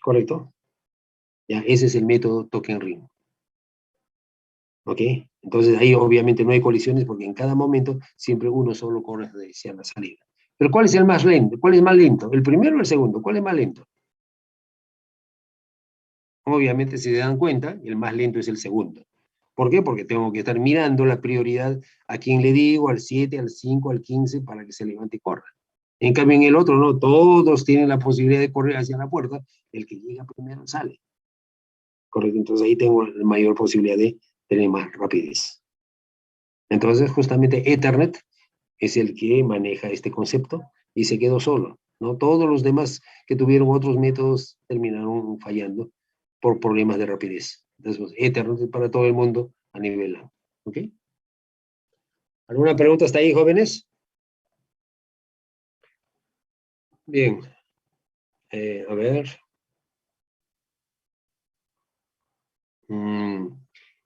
¿Correcto? Ya, ese es el método token ring. ¿Ok? Entonces ahí obviamente no hay colisiones porque en cada momento siempre uno solo corre hacia la salida. Pero ¿cuál es el más lento? ¿Cuál es más lento? ¿El primero o el segundo? ¿Cuál es más lento? Obviamente, si se dan cuenta, el más lento es el segundo. ¿Por qué? Porque tengo que estar mirando la prioridad a quién le digo, al 7, al 5, al 15, para que se levante y corra. En cambio, en el otro, no, todos tienen la posibilidad de correr hacia la puerta, el que llega primero sale. Correcto, entonces ahí tengo la mayor posibilidad de tener más rapidez. Entonces, justamente Ethernet es el que maneja este concepto y se quedó solo, ¿no? Todos los demás que tuvieron otros métodos terminaron fallando por problemas de rapidez. Entonces, pues, Ethernet para todo el mundo a nivel A, ¿ok? ¿Alguna pregunta hasta ahí, jóvenes? Bien, a ver. Mm,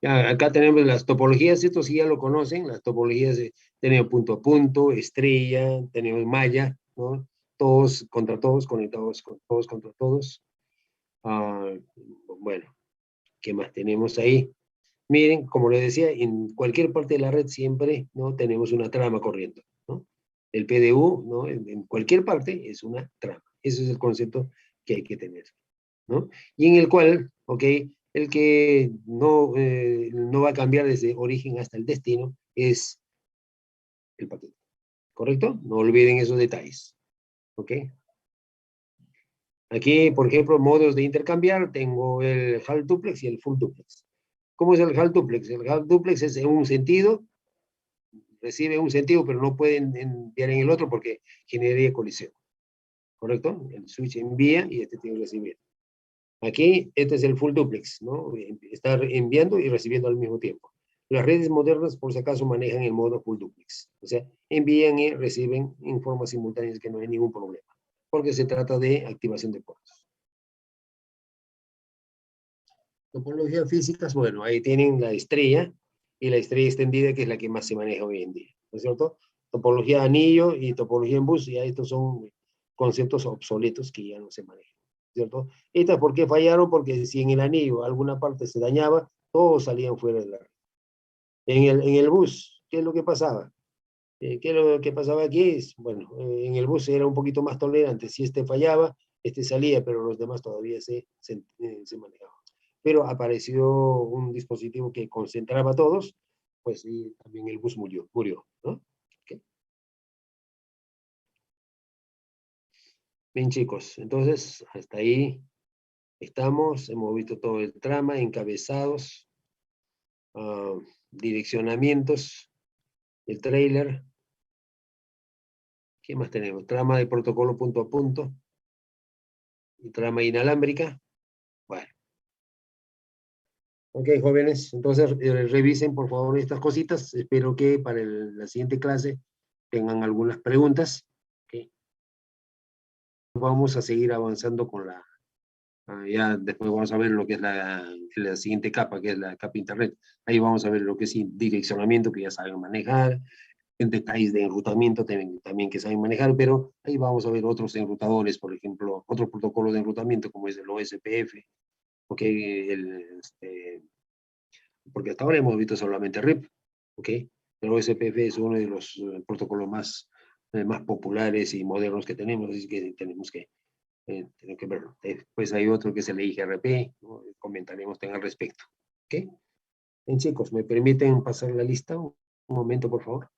ya, acá tenemos las topologías, esto sí ya lo conocen, las topologías tenemos punto a punto, estrella, tenemos malla, ¿no? Todos contra todos, conectados con todos contra todos. Ah, bueno, ¿qué más tenemos ahí? Miren, como les decía, en cualquier parte de la red siempre, ¿no? Tenemos una trama corriendo, ¿no? El PDU, ¿no? En cualquier parte es una trama. Ese es el concepto que hay que tener, ¿no? Y en el cual, ¿ok? El que no va a cambiar desde origen hasta el destino es el paquete, ¿correcto? No olviden esos detalles, ¿ok? Aquí, por ejemplo, modos de intercambiar, tengo el half duplex y el full duplex. ¿Cómo es el half duplex? El half duplex es en un sentido, recibe un sentido, pero no pueden enviar en el otro porque generaría colisión. ¿Correcto? El switch envía y este tiene que recibir. Aquí, este es el full duplex, ¿no? Está enviando y recibiendo al mismo tiempo. Las redes modernas, por si acaso, manejan el modo full duplex. O sea, envían y reciben en forma simultánea, que no hay ningún problema, porque se trata de activación de puertos. Topologías físicas, bueno, ahí tienen la estrella y la estrella extendida, que es la que más se maneja hoy en día, ¿no es cierto? Topología anillo y topología en bus, ya estos son conceptos obsoletos que ya no se manejan, ¿cierto? Estas, ¿por qué fallaron? Porque si en el anillo alguna parte se dañaba, todos salían fuera de la red. En el bus, ¿qué es lo que pasaba? ¿Qué es lo que pasaba aquí? Bueno, en el bus era un poquito más tolerante. Si este fallaba, este salía, pero los demás todavía se manejaban. Pero apareció un dispositivo que concentraba a todos, pues y también el bus murió, ¿no? Okay. Bien, chicos, entonces hasta ahí estamos. Hemos visto todo el trama, encabezados, direccionamientos, el trailer. ¿Qué más tenemos? Trama de protocolo punto a punto y trama inalámbrica. Bueno. Ok, jóvenes, entonces revisen por favor estas cositas. Espero que para la siguiente clase tengan algunas preguntas. Okay. Vamos a seguir avanzando con ya después vamos a ver lo que es la siguiente capa, que es la capa internet. Ahí vamos a ver lo que es direccionamiento, que ya saben manejar, en detalles de enrutamiento también que saben manejar, pero ahí vamos a ver otros enrutadores, por ejemplo, otro protocolo de enrutamiento como es el OSPF, okay, porque hasta ahora hemos visto solamente RIP, ¿ok? Pero SPF es uno de los protocolos más populares y modernos que tenemos, así que tenemos que verlo. Después hay otro que es el IGRP, ¿no? Comentaremos al respecto, ¿ok? Bien, chicos, ¿me permiten pasar la lista? Un momento, por favor.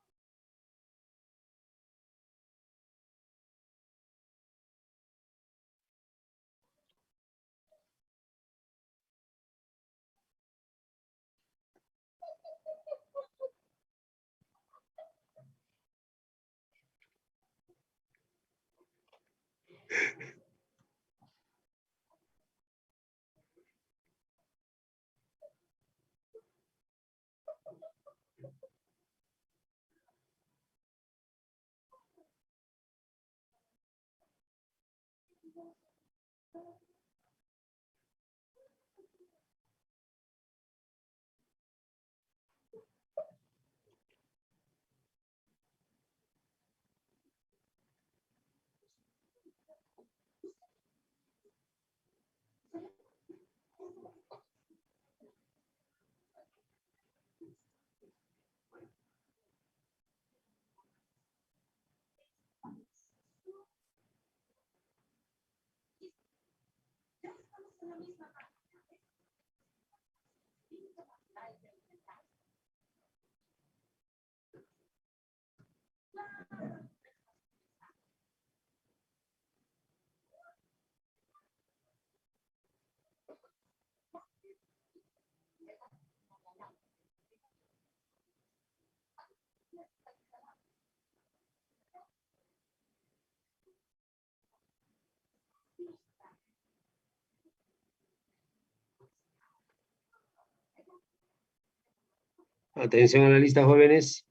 Atención a la lista, jóvenes.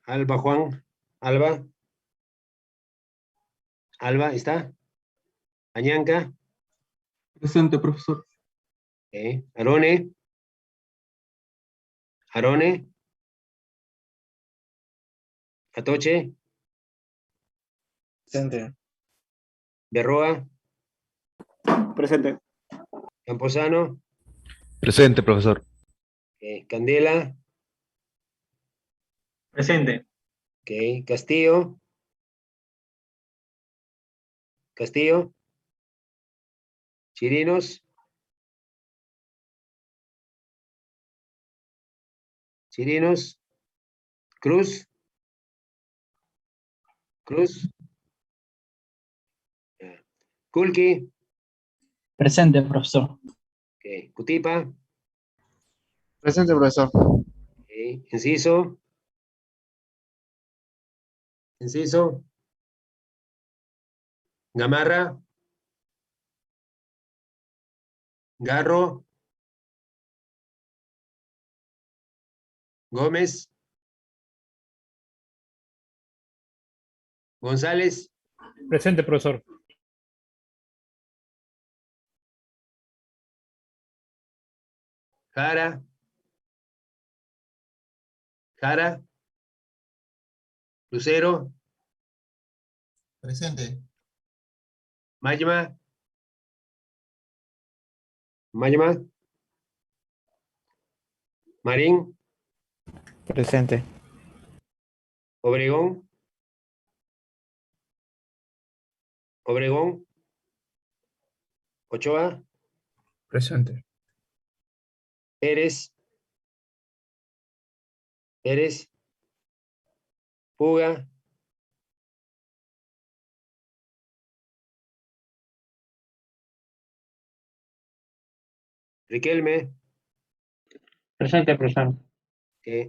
Alba, Juan. Alba. Alba, ¿está? Añanca. Presente, profesor. Arone. Arone. Atoche. Presente. Berroa. Presente. Camposano. Presente, profesor. Candela. Presente. Castillo. Castillo. Chirinos. Chirinos. Cruz. Cruz. Kulki. Presente, profesor. Ok. Cutipa. Presente, profesor. Ok. Enciso. Enciso. Gamarra. Garro. Gómez. González. Presente, profesor. Jara. Jara. Lucero. Presente. Mayma. Mayma. Marín. Presente. Obregón. Obregón. Ochoa. Presente. Pérez. Pérez. Puga. Riquelme. Presente, profesor.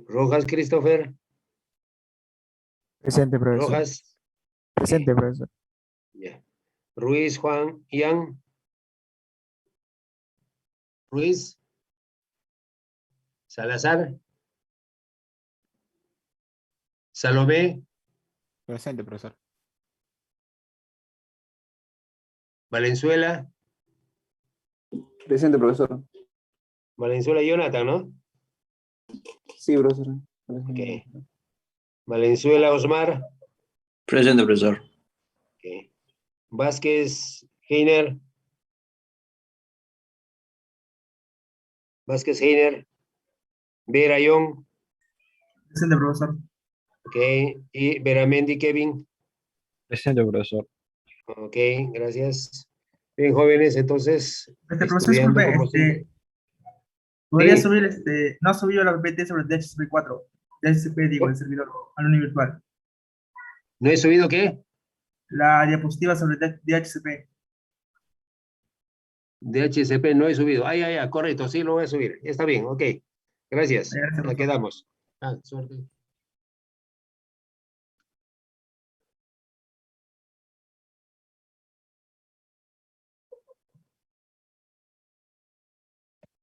Rojas Christopher. Presente, profesor. Rojas. Presente, profesor. Ya. Ruiz Juan Ian. Ruiz. Salazar. Salomé. Presente, profesor. Valenzuela. Presente, profesor. Valenzuela Jonathan, ¿no? Sí, profesor. Ok. Valenzuela Osmar. Presente, profesor. Ok. Vázquez Heiner. Vázquez Heiner. Vera Young. Presente, profesor. Ok. Y Veramendi Kevin. Presente, profesor. Ok, gracias. Bien, jóvenes, entonces, Profesor, estudiando disculpe, como siempre. podría Sí. subir, no ha subido la PPT sobre DHCP4, DHCP digo, el servidor, al universo virtual. ¿No he subido qué? La diapositiva sobre DHCP. DHCP no he subido. Correcto, sí lo voy a subir. Está bien, ok. Gracias. Gracias, Ya profesor. quedamos. Suerte.